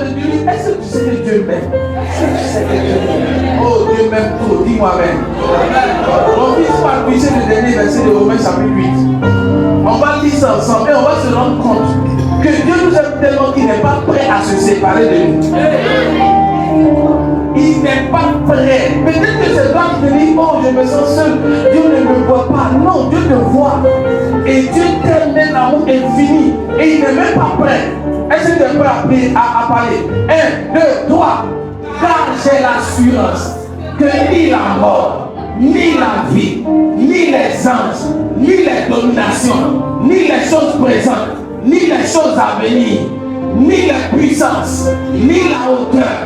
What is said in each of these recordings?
de Dieu dit, est-ce que tu sais que Dieu m'aime? Est-ce que tu sais que Dieu m'aime? Oh, Dieu m'aime trop, dis-moi Amen. On vise par puiser le dernier verset de Romains chapitre 8. On va lire ça ensemble et on va se rendre compte que Dieu nous aime tellement qu'il n'est pas prêt à se séparer de nous. Il n'est pas prêt. Peut-être que c'est toi qui te dis, oh, je me sens seul. Dieu ne me voit pas. Non, Dieu te voit. Et Dieu t'aime d'un amour infini. Et il n'est même pas prêt. Est-ce que tu es prêt à parler? 1, 2, 3. Car j'ai l'assurance que ni la mort, ni la vie, ni les anges, ni les dominations, ni les choses présentes, ni les choses à venir, ni les puissances, ni la hauteur,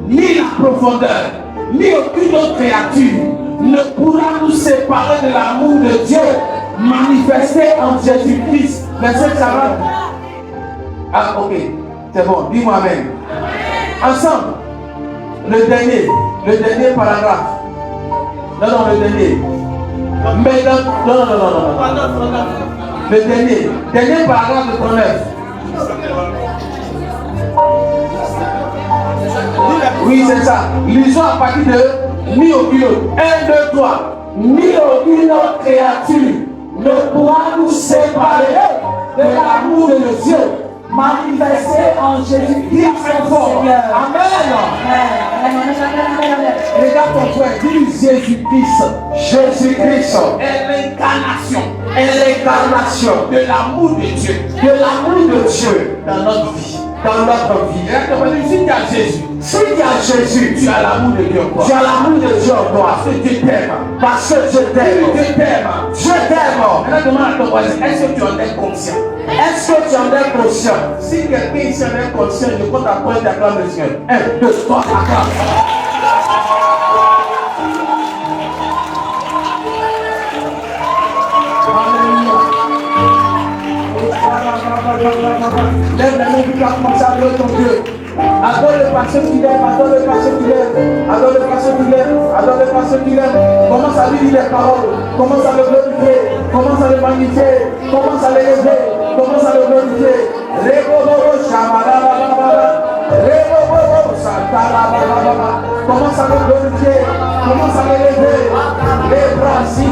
ni la profondeur, ni aucune autre créature ne pourra nous séparer de l'amour de Dieu manifesté en Jésus-Christ. Verset 40. Ah, ok, c'est bon, dis-moi Amen. Ensemble, le dernier paragraphe. Non, le dernier. Mais non. Le dernier paragraphe de 39. Oui, c'est ça. Lisons à partir de ni aucune autre. 1, 2, 3. Ni aucune autre créature ne pourra nous séparer de l'amour de Dieu manifesté en Jésus-Christ son Seigneur. Amen. Regarde ton frère, dis Jésus-Christ. Jésus-Christ est l'incarnation. De l'amour de Dieu. Dans notre vie. Si tu as Jésus, tu as l'amour de Dieu en toi. Parce que Dieu t'aime. Dieu t'aime. Maintenant demande à ton voisin, est-ce que tu en es conscient? Si quelqu'un ici en est conscient, je compte à point d'acclamer le Seigneur. 1, 2, 3, acclame. Lève la main, tu vas commencer à adorer ton Dieu. Adore le pasteur qui l'aime, Commence à lui dire les paroles, commence à le glorifier, commence à le magnifier, commence à l'élever, commence à le glorifier. Commence à le glorifier, commence à l'élever. Les bras si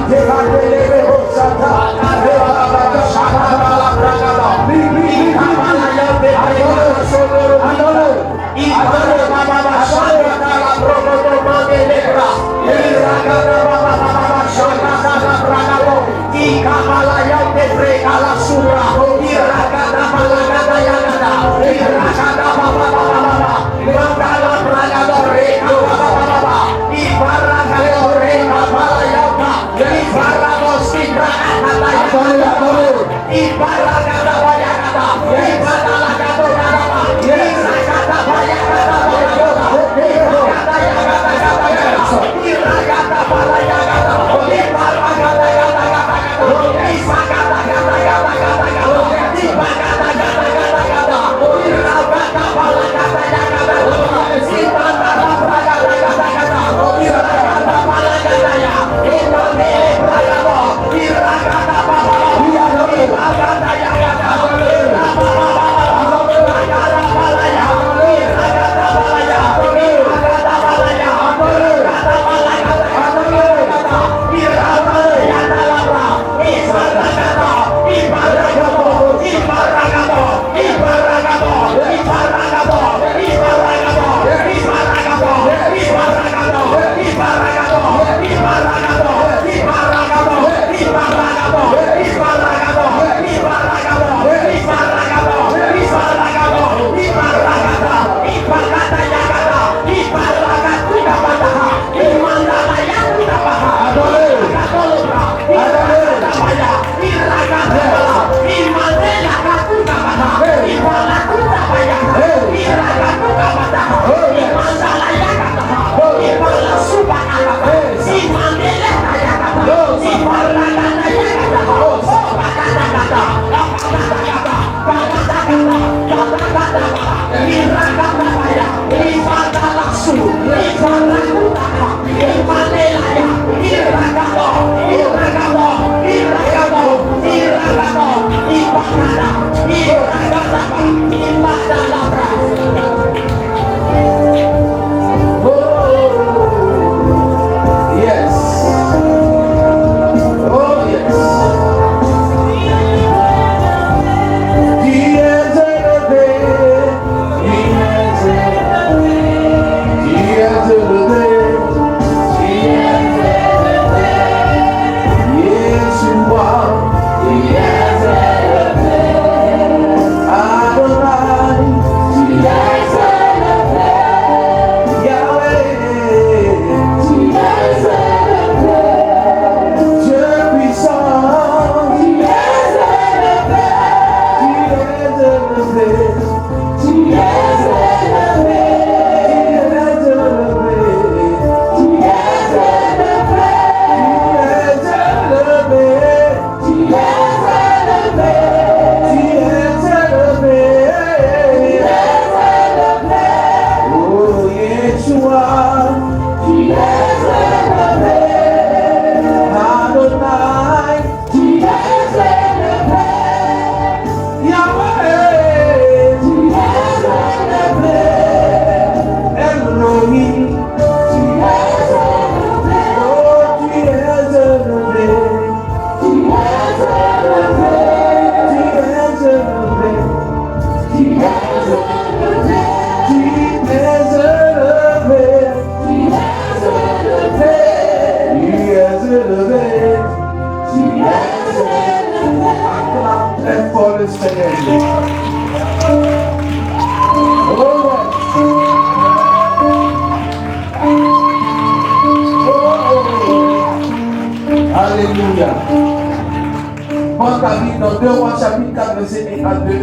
2 Rois chapitre 4, verset 1 à 2.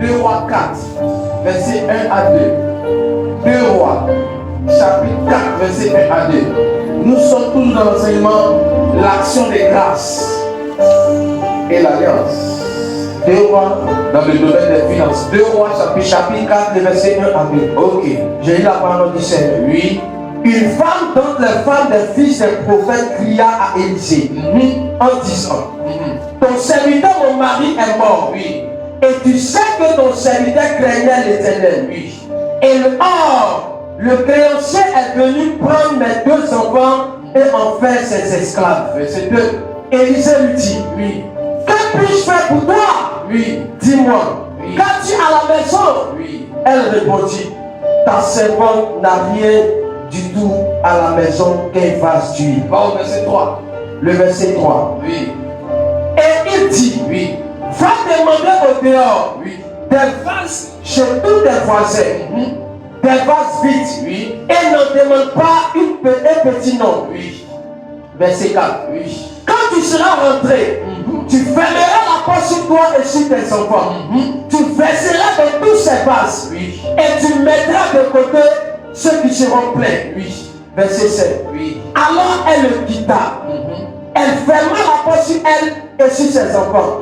2 Rois 4, verset 1 à 2. 2 Rois chapitre 4, verset 1 à 2. Nous sommes tous dans l'enseignement, l'action des grâces et l'alliance. 2 Rois dans le domaine des finances. 2 Rois chapitre 4, verset 1 à 2. Ok, j'ai lu la parole du Seigneur. Oui. Une femme dont les femmes des fils des prophètes cria à Élisée en disant, ton serviteur mon mari est mort. Oui. Et tu sais que ton serviteur craignait l'Éternel. Oui. Et le créancier est venu prendre mes 2 enfants et en faire ses esclaves. Verset 2. Élisée lui dit, oui. Que puis-je faire pour toi? Oui. Dis-moi. Oui. Qu'as-tu à la maison? Oui. Elle répondit, ta servante n'a rien du tout à la maison qu'un vase d'huile. Va au verset 3. Le verset 3. Oui. Et il dit, oui. Va demander au dehors, oui, des vases chez tous tes voisins, des vases vides, oui, et ne demande pas un petit nom. Oui. Verset 4. Oui. Quand tu seras rentré, tu fermeras la porte sur toi et sur tes enfants. Tu verseras dans tous ces vases, oui, et tu mettras de côté ceux qui seront pleins. Oui. Verset 7. Oui. Alors elle le quitta. Elle ferma la porte sur elle et sur ses enfants.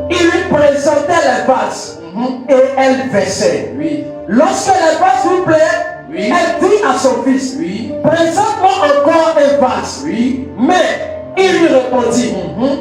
Il lui présentait les vases et elle versait. Oui. Lorsque les vases furent pleins, oui, elle dit à son fils, oui, présente-moi encore un vase. Oui. Mais il lui répondit,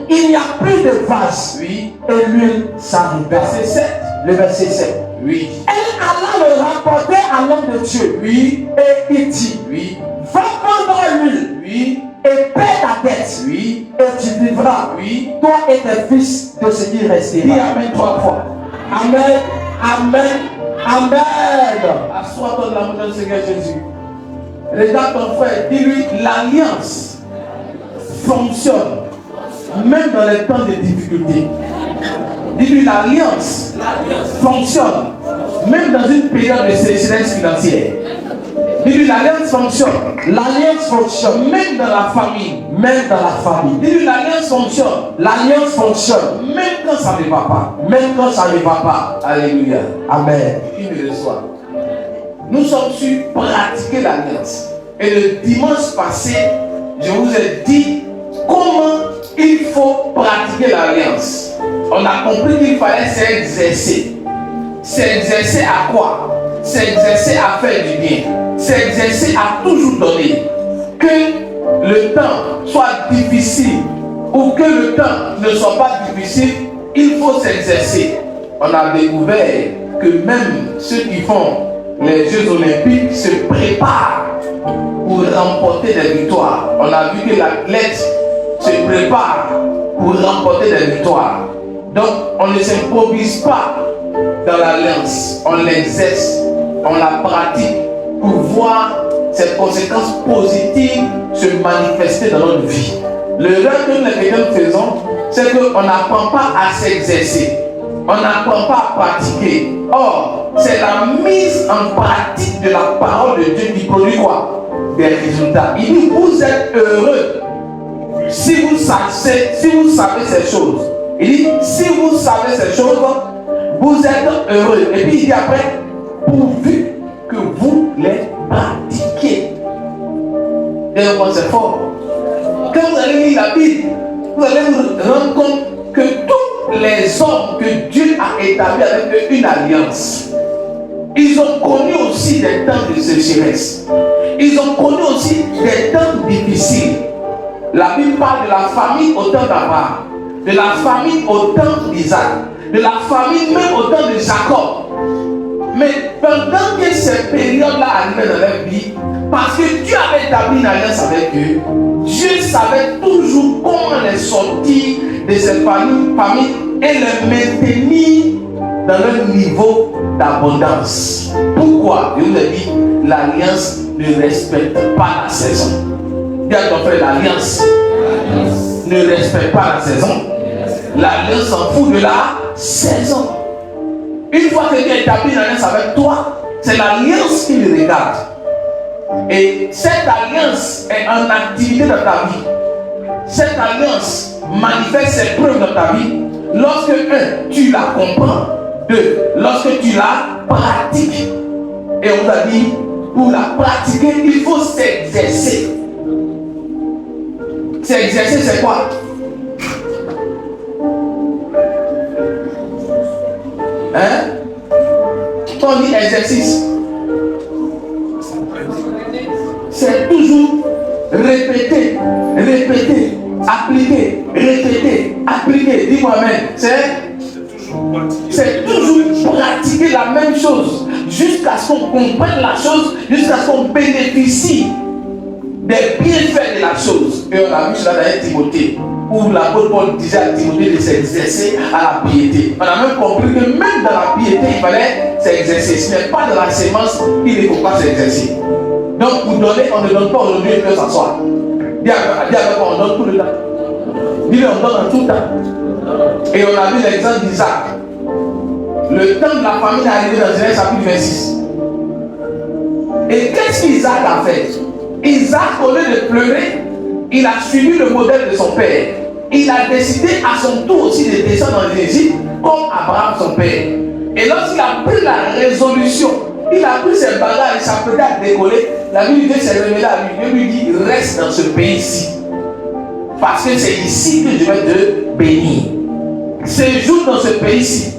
il n'y a plus de vase. Oui. Et l'huile s'arrêta. Verset 7. Le verset 7. Oui. Elle alla le rapporter à l'homme de Dieu. Oui. Et il dit, oui, va prendre l'huile. Oui. Et paie ta dette. Oui. Et tu vivras. Oui. Toi et tes fils de ce qui restera. Dis Amen 3 fois. Amen. Amen. Amen. Assois-toi de l'amour du Seigneur Jésus. Regarde ton frère. Dis-lui, l'alliance fonctionne même dans les temps de difficulté. Dis-lui, l'alliance fonctionne même dans une période de sécheresse financière. Dis-lui, l'alliance fonctionne. L'alliance fonctionne même dans la famille. Même dans la famille. Dis-lui, l'alliance fonctionne. L'alliance fonctionne même quand ça ne va pas. Même quand ça ne va pas. Alléluia. Amen. Il me reçoit. Nous sommes sur pratiquer l'alliance. Et le dimanche passé, je vous ai dit comment il faut pratiquer l'alliance. On a compris qu'il fallait s'exercer. S'exercer à quoi? S'exercer à faire du bien. S'exercer à toujours donner. Que le temps soit difficile ou que le temps ne soit pas difficile, il faut s'exercer. On a découvert que même ceux qui font les Jeux Olympiques se préparent pour remporter des victoires. On a vu que l'athlète se prépare pour remporter des victoires. Donc on ne s'improvise pas dans l'alliance, on l'exerce, on la pratique pour voir ses conséquences positives se manifester dans notre vie. L'erreur que nous les chrétiens faisons, c'est qu'on n'apprend pas à s'exercer, on n'apprend pas à pratiquer. Or, c'est la mise en pratique de la parole de Dieu qui produit quoi? Des résultats. Il dit, vous êtes heureux si vous savez ces choses. Il dit, si vous savez ces choses, vous êtes heureux. Et puis il dit après, pourvu que vous les pratiquez. D'ailleurs, c'est fort. Quand vous allez lire la Bible, vous allez vous rendre compte que tous les hommes que Dieu a établis avec eux une alliance, ils ont connu aussi des temps de sécheresse. Ils ont connu aussi des temps difficiles. La Bible parle de la famine au temps d'Abraham, de la famine au temps d'Isaac, de la famine même au temps de Jacob. Mais pendant que ces périodes-là arrivaient dans leur vie, parce que Dieu avait établi une alliance avec eux, Dieu savait toujours comment les sortir de cette famille et les maintenir dans leur niveau d'abondance. Pourquoi? Je vous ai dit, l'alliance ne respecte pas la saison. Dis à ton frère, l'alliance ne respecte pas la saison. L'alliance s'en fout de la saison. Une fois que Dieu a établi une alliance avec toi, c'est l'alliance qui le regarde. Et cette alliance est en activité dans ta vie. Cette alliance manifeste ses preuves dans ta vie lorsque, tu la comprends, 2, lorsque tu la pratiques. Et on vous a dit, pour la pratiquer, il faut s'exercer. S'exercer, c'est quoi? Quand on dit exercice, c'est toujours répéter, appliquer, répéter, appliquer. Dis-moi même, c'est toujours pratiquer la même chose jusqu'à ce qu'on comprenne la chose, jusqu'à ce qu'on bénéficie des bienfaits de la chose. Et on a vu cela dans 1 Timothée, où l'apôtre Paul disait à Timothée de s'exercer à la piété. On a même compris que même dans la piété, il fallait s'exercer. Ce n'est pas dans la sémence qu'il ne faut pas s'exercer. Donc pour donner, on ne donne pas aujourd'hui, il peut s'asseoir. Dis avec moi, on donne tout le temps. Dis-le, on donne en tout temps. Et on a vu l'exemple d'Isaac. Le temps de la famine est arrivé dans Genèse chapitre 26. Et qu'est-ce qu'Isaac a fait? Isaac, au lieu de pleurer, il a suivi le modèle de son père. Il a décidé à son tour aussi de descendre en Égypte comme Abraham son père. Et lorsqu'il a pris la résolution, il a pris ses bagages, il s'apprêtait à décoller. La Bible dit, s'est révélée à lui. Dieu lui dit, reste dans ce pays-ci. Parce que c'est ici que je vais te bénir. Séjourne dans ce pays-ci.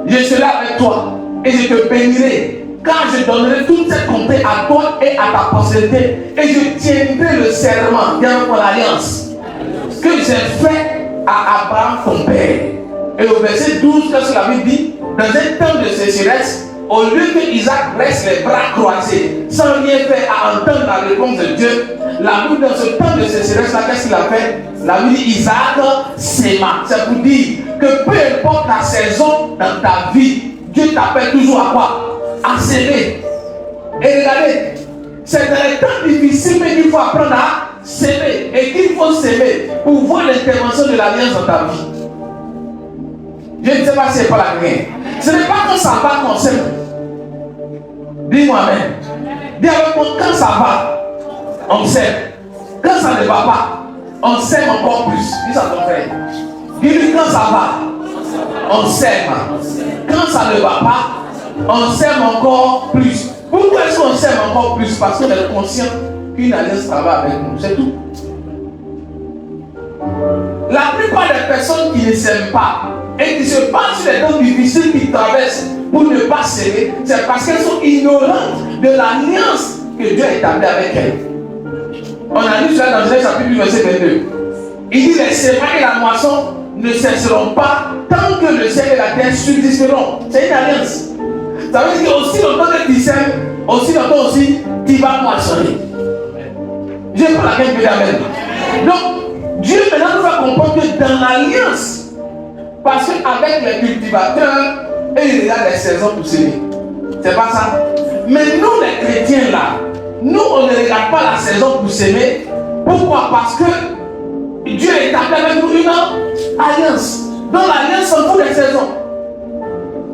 Je serai avec toi et je te bénirai. Quand je donnerai toute cette contrée à toi et à ta postérité, et je tiendrai le serment, bien pour l'alliance, que j'ai fait à Abraham ton père. Et au verset 12, qu'est-ce que la Bible dit? Dans un temps de sécheresse, au lieu que Isaac reste les bras croisés, sans rien faire à entendre la réponse de Dieu, la Bible dans ce temps de sécheresse, qu'est-ce qu'il a fait? La Bible dit Isaac s'aima. C'est pour dire que peu importe la saison dans ta vie, Dieu t'appelle toujours à quoi? À s'aimer. Et regardez, c'est dans les temps difficiles qu'il faut apprendre à s'aimer. Et qu'il faut s'aimer pour voir l'intervention de l'alliance dans ta vie. Je ne sais pas si c'est pas la rien. Ce n'est pas quand ça va qu'on s'aime. Dis-moi même. Dis avec moi, quand ça va, on s'aime. Quand ça ne va pas, on s'aime encore plus. Dis ça à ton frère. Dis-lui quand ça va, on s'aime. Quand ça ne va pas, on s'aime encore plus. Pourquoi est-ce qu'on s'aime encore plus? Parce qu'on est conscient qu'une alliance travaille avec nous. C'est tout. La plupart des personnes qui ne s'aiment pas et qui se passent sur les temps difficiles qu'ils traversent pour ne pas s'aimer, c'est parce qu'elles sont ignorantes de l'alliance que Dieu a établie avec elles. On a lu cela dans Genèse chapitre verset 22. Il dit les semences et la moisson ne cesseront pas tant que le ciel et la terre subsisteront. C'est une alliance. Ça veut dire qu'aussi longtemps que tu sèmes, aussi longtemps aussi tu vas moissonner. Je prends la question de Amen. Donc, Dieu maintenant nous va comprendre que dans l'alliance, parce qu'avec les cultivateurs, ils regardent les saisons pour s'aimer. C'est pas ça. Mais nous, les chrétiens là, nous, on ne regarde pas la saison pour s'aimer. Pourquoi? Parce que Dieu a établi avec nous une alliance. Dans l'alliance, on fout les saisons.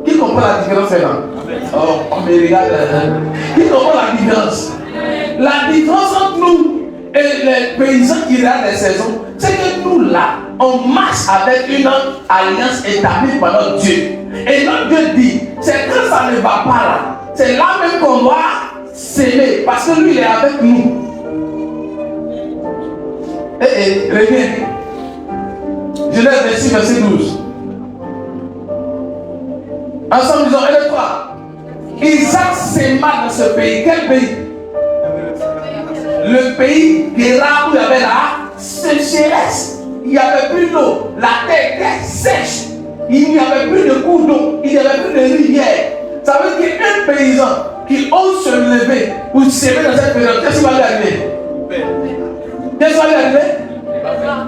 Qui comprend la différence maintenant? Oh, on me regarde. Qui comprend la différence? La différence entre nous et les paysans qui regardent les saisons, c'est que nous là, on marche avec une alliance établie par notre Dieu. Et notre Dieu dit, c'est quand ça ne va pas là, c'est là même qu'on doit s'aimer, parce que lui il est avec nous. Reviens. Genèse 26, verset 12. Ensemble, disons, et le 3. Isaac s'aima dans ce pays. Quel pays? Le pays d'Éra où il y avait la sécheresse. Il n'y avait plus d'eau. La terre était sèche. Il n'y avait plus de cours d'eau. Il n'y avait plus de rivière. Ça veut dire qu'un paysan qui ose se lever pour s'aimer dans cette période, qu'est-ce qui va lui arriver? Qu'est-ce qui va lui arriver?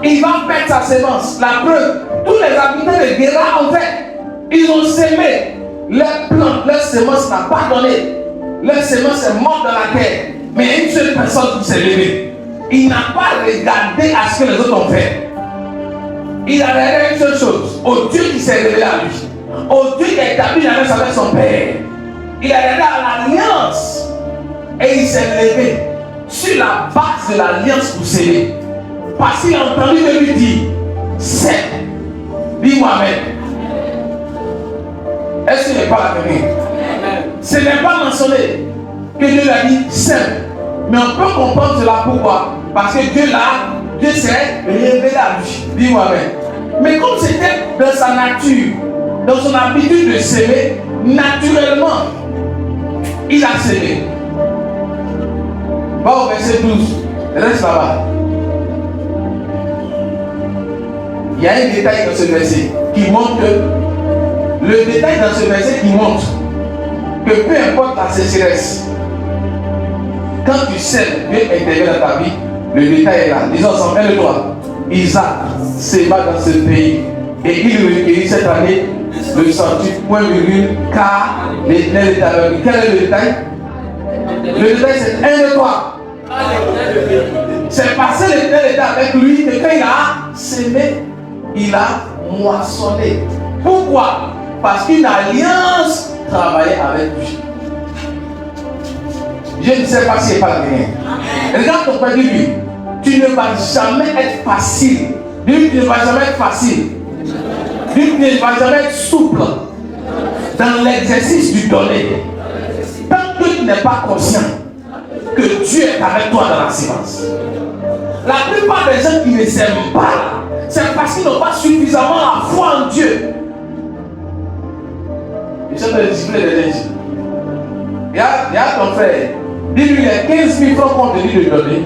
Il va perdre sa sémence. La preuve, tous les habitants de Guéra ont fait. Ils ont sémé. Leur plante, leur sémence n'a pas donné. Leur sémence est morte dans la terre. Mais une seule personne qui s'est levée. Il n'a pas regardé à ce que les autres ont fait. Il a regardé une seule chose. Au Dieu qui s'est révélé à lui. Au Dieu qui a établi l'alliance avec son Père. Il a regardé à l'alliance. Et il s'est levé sur la base de l'alliance pour s'aimer. Parce qu'il a entendu de lui dire, c'est. Dis-moi même. Est-ce qu'il n'est pas l'avenir? Ce n'est pas mentionné que Dieu l'a dit simple. Mais on peut comprendre cela pourquoi? Parce que Dieu s'est révélé à lui. Dis-moi amen. Mais comme c'était dans sa nature, dans son habitude de s'aimer, naturellement, il a s'aimé. Va au verset 12. Reste là-bas. Il y a un détail dans ce verset qui montre que le détail dans ce verset qui montre que peu importe la sécheresse, quand tu sais Dieu intervient dans ta vie, le détail est là. Disons ensemble, 1, 2, 3. Isaac s'éva dans ce pays et il recueillit cette année le centuple, point virgule, car l'Éternel est avec lui. Quel est le détail? Le détail c'est 1, 2, 3. C'est parce que l'Éternel était avec lui que quand il a sémé, il a moissonné. Pourquoi? Parce qu'une alliance travaillait avec lui. Je ne sais pas si c'est pas bien. Regarde ton père, dis-lui, tu ne vas jamais être facile. Dis-lui, tu ne vas jamais être facile. Dis-lui, tu ne vas jamais être souple dans l'exercice du donner. Tant que tu n'es pas conscient que Dieu est avec toi dans la sémence. La plupart des gens qui ne s'aiment pas, c'est parce qu'ils n'ont pas suffisamment la foi en Dieu. Ils sont le disciple des gens. Il y a ton frère. Dis-lui, les 15 000 francs qu'on te dit de donner,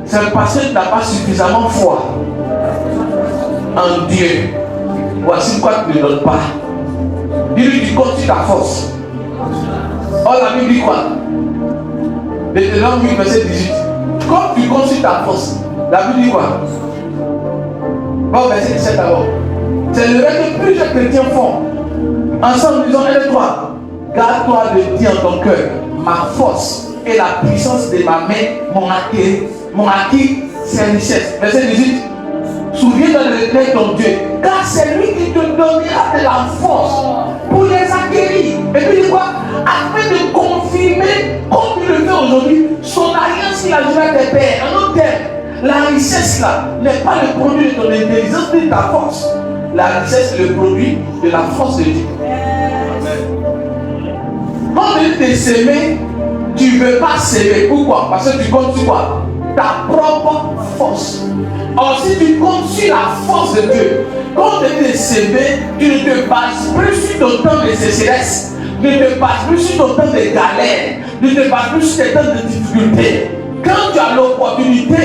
c'est parce que tu n'as pas suffisamment foi en Dieu. Voici pourquoi tu ne donnes pas. Dis-lui, tu comptes sur ta force. Oh, la Bible dit quoi? Deutéronome 8, verset 18. Comme tu comptes sur ta force, la Bible dit quoi? Bon, verset 17 d'abord. C'est le rêve que plusieurs chrétiens font. Ensemble, disons 1, 2, 3. Garde-toi de dire en ton cœur, ma force et la puissance de ma main m'ont acquis ses richesses. Verset 18. Souviens-toi de l'Éternel ton Dieu, car c'est lui qui te donnera de la force pour les acquérir. Et puis il quoi? Afin de confirmer, comme il le fait aujourd'hui, son alliance qu'il a joué avec tes pères. En d'autres termes, la richesse là n'est pas le produit de ton intelligence ni de ta force. La richesse est le produit de la force de Dieu. Quand tu t'es sémé, tu ne veux pas s'aimer. Pourquoi? Parce que tu comptes sur quoi? Ta propre force. Or, si tu comptes sur la force de Dieu, quand tu es sémé, tu ne te bases plus sur ton temps de sécheresse, tu ne te bases plus sur ton temps de galère, tu ne te bases plus sur tes temps de difficulté. Quand tu as l'opportunité,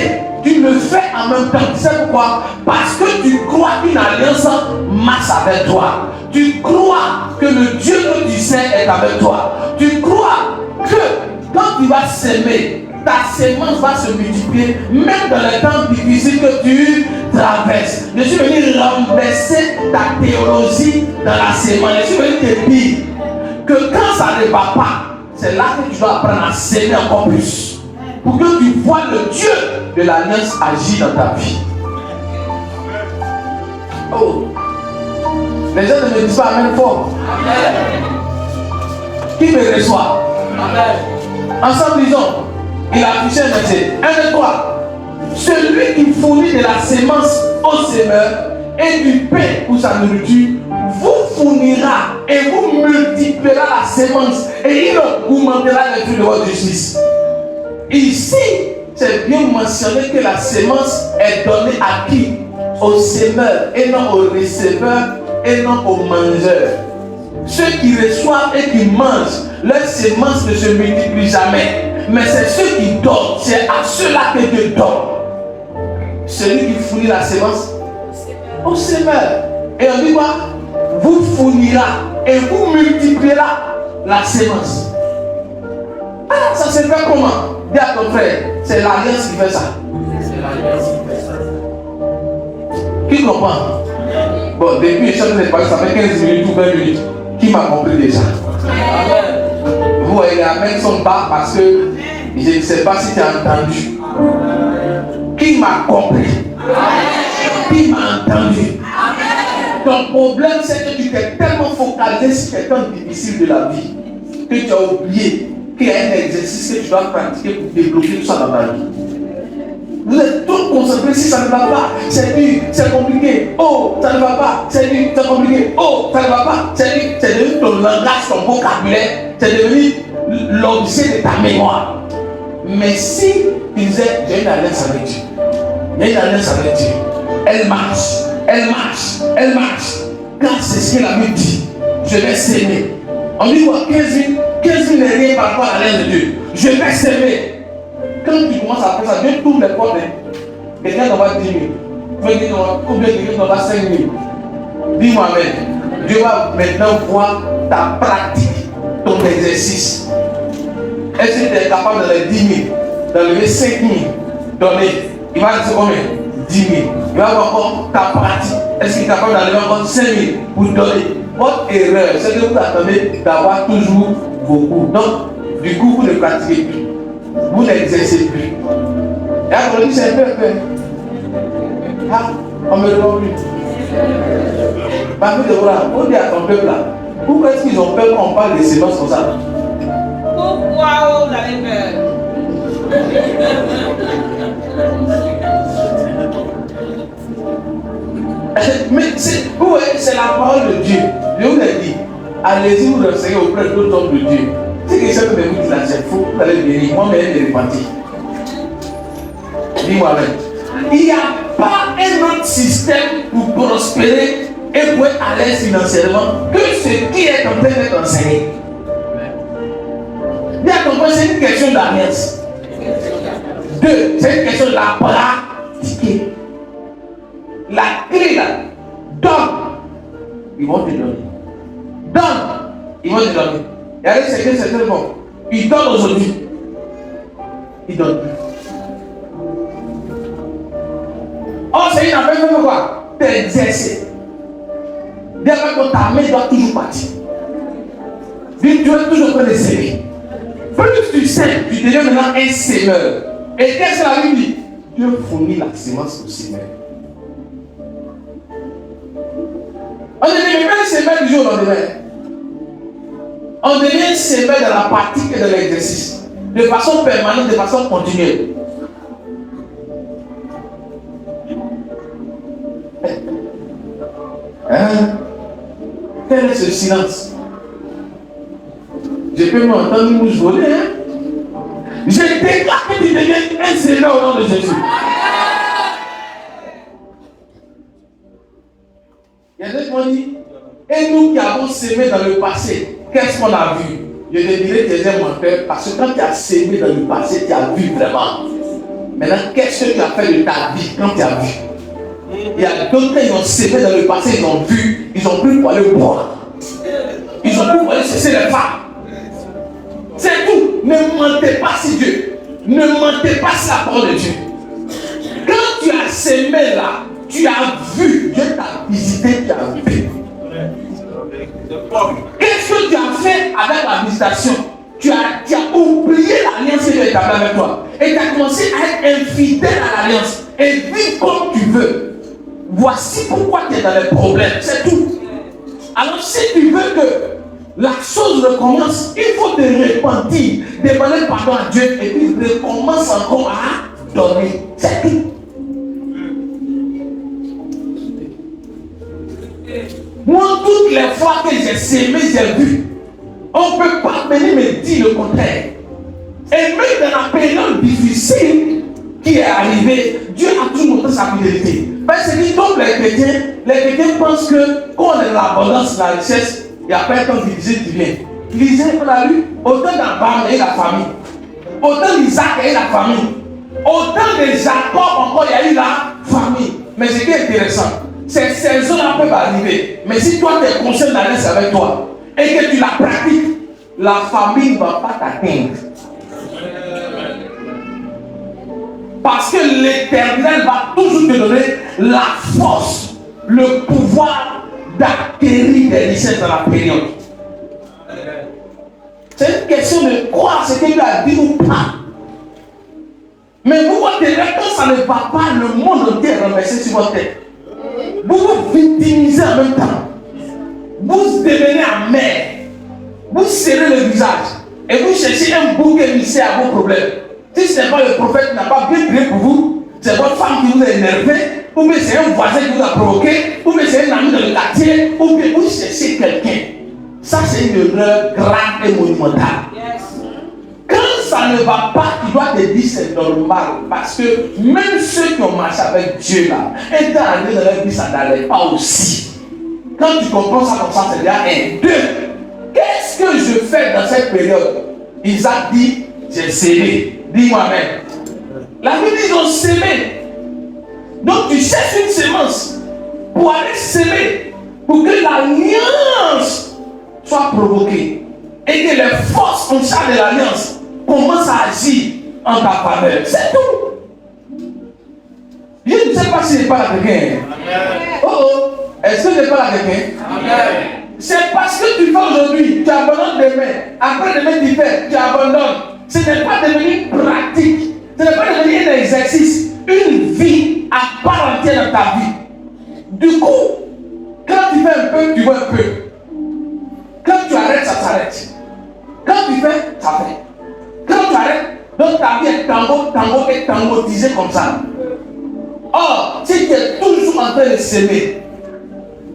tu le fais en même temps. Tu sais pourquoi? Parce que tu crois qu'une alliance marche avec toi. Tu crois que le Dieu que tu sais est avec toi. Tu crois que quand tu vas s'aimer, ta sémence va se multiplier, même dans les temps difficiles que tu traverses. Je suis venu renverser ta théologie dans la sémence. Je suis venu te dire que quand ça ne va pas, c'est là que tu dois apprendre à s'aimer encore plus. Pour que tu vois le Dieu de l'alliance agir dans ta vie. Oh, les gens ne me disent pas Amen fort. Qui me reçoit? Amen. Ensemble, disons, il a affiché un verset. 1, 2, 3. Celui qui fournit de la sémence au semeur et du pain pour sa nourriture, vous fournira et vous multipliera la sémence et il augmentera les fruits de votre justice. Ici, c'est bien mentionné que la sémence est donnée à qui? Au semeur et non au receveur et non au mangeur. Ceux qui reçoivent et qui mangent, leur sémence ne se multiplie jamais. Mais c'est ceux qui donnent, c'est à ceux-là que Dieu donne. Celui qui fournit la sémence au semeur. Et on dit quoi? Vous fournira et vous multipliera la sémence. Ah, ça se fait comment? Dis à ton frère, c'est l'alliance qui fait ça. C'est l'alliance qui fait ça. Qui comprend? Bon, depuis les choses de l'époque, ça fait 15 minutes ou 20 minutes. Qui m'a compris déjà? Vous voyez, les amens sont bas parce que je ne sais pas si tu as entendu. Qui m'a compris? Qui m'a entendu? Ton problème, c'est que tu t'es tellement focalisé sur les temps difficiles de la vie que tu as oublié qu'il y a un exercice que tu dois pratiquer pour débloquer tout ça dans ta vie. Vous êtes trop concentrer. Si ça ne va pas, c'est dur, c'est compliqué. Oh, ça ne va pas, c'est dur, c'est compliqué. Oh, ça ne va pas, c'est dur. C'est devenu ton langage, ton vocabulaire. C'est devenu l'objet de ta mémoire. Mais si tu disais, j'ai une alliance avec Dieu, il y a une alliance avec Dieu, elle marche, elle marche, elle marche. Quand c'est ce que la Bible dit, je vais s'aimer. On dit quoi? 15 000 n'est rien par rapport à l'alliance de Dieu. Je vais s'aimer. Quand tu commences à faire ça, Dieu tourne les portes. Quelqu'un t'en va 10 000. Combien quelqu'un t'en va 5 000. Dis-moi Amen. Dieu va maintenant voir ta pratique, ton exercice. Est-ce que tu es capable d'enlever 10 000, d'enlever 5 000, donner? Il va dire combien? 10 000. Il va voir encore ta pratique. Est-ce qu'il est capable d'enlever encore 5 000 pour donner? Votre erreur, c'est que vous attendez d'avoir toujours beaucoup. Donc, du coup, vous ne pratiquez plus. Vous n'exercez plus. Et après, on dit c'est un peu. Ah, on me répond plus. Parmi de voilà, on dit à ton peuple là, pourquoi est-ce qu'ils ont peur quand on parle de sémences comme ça? Pourquoi vous avez peur? Mais c'est la parole de Dieu. Je vous ai dit, allez-y vous renseigner auprès d'autres hommes de Dieu. Si quelqu'un peut me dire là, c'est faux, vous allez venir, moi-même je vais repartir. Dis-moi même. Il n'y a pas un autre système pour prospérer et pour être à l'aise financièrement que ce qui est en train d'être enseigné. Il y a compris, c'est une question d'alliance. 2, c'est une question de la pratiquer. La clé là, donne, ils vont te donner. Donne, ils vont te donner. Et avec c'est très bon. Ils donnent aujourd'hui. Ils donnent plus. Oh, c'est une affaire de quoi? D'exercer. Derrière que ta main doit toujours partir. Tu dois toujours prendre des séries. Plus tu sais, tu deviens maintenant un sémeur. Et qu'est-ce que la Bible dit? Dieu fournit la sémence au sémeur. On ne devient pas un sémeur du jour au lendemain. On devient sémeur dans la pratique et dans l'exercice. De façon permanente, de façon continuelle. Hein? Quel est ce silence? Je peux m'entendre une bouche voler, hein? Je déclare que tu deviens un sémeur au nom de Jésus. Il y a d'autres qui m'ont dit, et nous qui avons sémé dans le passé, qu'est-ce qu'on a vu? Je te dirais que tu es un menteur, parce que quand tu as sémé dans le passé, tu as vu vraiment. Maintenant, qu'est-ce que tu as fait de ta vie quand tu as vu? Il y a d'autres qui ont sémé dans le passé, ils ont vu, ils ont plus pour aller boire. Ils ont plus pour aller cesser les femmes. C'est tout. Ne mentez pas si Dieu. Ne mentez pas si la parole de Dieu. Quand tu as sémé là, tu as vu. Dieu t'a visité, tu as vu. Qu'est-ce que tu as fait avec la visitation? Tu as oublié l'alliance que Dieu a établie avec toi. Et tu as commencé à être infidèle à l'alliance. Et vivre comme tu veux. Voici pourquoi tu es dans les problèmes. C'est tout. Alors si tu veux que la chose recommence, il faut te repentir, demander pardon à Dieu et puis recommence encore à donner. C'est tout. Moi, toutes les fois que j'ai sémé, j'ai vu. On ne peut pas venir me dire le contraire. Et même dans la période difficile qui est arrivée, Dieu a toujours montré sa fidélité. Parce que donc les chrétiens pensent que quand on est dans l'abondance, la richesse, il n'y a pas un temps qui disait tu viens. Lisez, on a lu, autant d'Abraham et la famille, autant d'Isaac et la famille, autant de Jacob encore, il y a eu la famille. Mais ce qui est intéressant, ces saisons-là peuvent arriver. Mais si toi tu es conscient de la laisse avec toi et que tu la pratiques, la famille ne va pas t'atteindre. Parce que l'Éternel va toujours te donner la force, le pouvoir d'acquérir des richesses dans la période. C'est une question de croire ce que Dieu a dit ou pas. Mais vous voyez, quand ça ne va pas, le monde entier est renversé sur votre tête. Vous vous victimisez en même temps. Vous devenez amer. Vous serrez le visage. Et vous cherchez un bouc émissaire à vos problèmes. Si ce n'est pas le prophète qui n'a pas bien prié pour vous, c'est votre femme qui vous a énervé, ou bien c'est un voisin qui vous a provoqué, ou bien c'est un ami dans le quartier, ou bien vous cherchez quelqu'un. Ça, c'est une erreur grave et monumentale. Quand ça ne va pas, tu dois te dire c'est normal. Parce que même ceux qui ont marché avec Dieu là, étant allés dans leur vie, ça n'allait pas aussi. Quand tu comprends ça comme ça, c'est déjà un. Deux, qu'est-ce que je fais dans cette période? Isaac dit, j'ai sémé. Dis-moi même. La Bible dit, ils ont sémé. Donc tu cherches une sémence pour aller s'aimer, pour que l'alliance soit provoquée et que les forces en charge de l'alliance commencent à agir en ta faveur. C'est tout. Je ne sais pas si je parle à quelqu'un. Oh, est-ce que je parle à quelqu'un? C'est parce que tu fais aujourd'hui, tu abandonnes demain. Après demain, tu fais, tu abandonnes. Ce n'est pas devenu pratique. Ce n'est pas devenu un exercice, une vie à part entière dans ta vie. Du coup, quand tu fais un peu, tu vois un peu. Quand tu arrêtes, ça s'arrête. Quand tu fais, ça fait. Quand tu arrêtes, donc ta vie est tango et tangotisée comme ça. Or, si tu es toujours en train de s'aimer,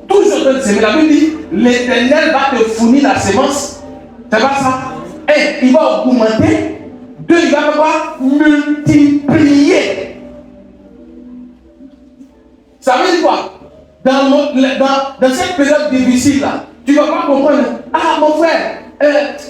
toujours en train de s'aimer, la Bible dit, l'Éternel va te fournir la sémence. C'est pas ça? Un, il va augmenter. Deux, il va pouvoir multiplier. Ça veut dire quoi? Dans cette période difficile là, tu ne vas pas comprendre. Ah mon frère,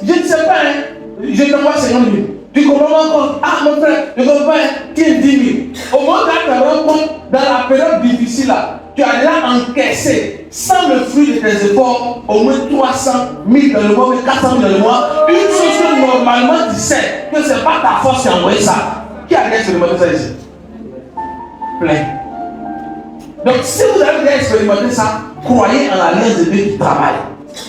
je ne sais pas, hein, je t'envoie 50 000. Tu comprends encore? Ah mon frère, je ne comprends pas, tiens 10 000. Au moment où tu te rends compte, dans la période difficile là, tu as déjà encaissé, sans le fruit de tes efforts, au moins 300 000 dans le mois, 400 000 dans le mois. Une chose que normalement tu sais que ce n'est pas ta force qui a envoyé ça. Qui a déjà expérimenté ça ici? Plein. Donc si vous avez déjà expérimenté ça, croyez en l'alliance de Dieu qui travaille.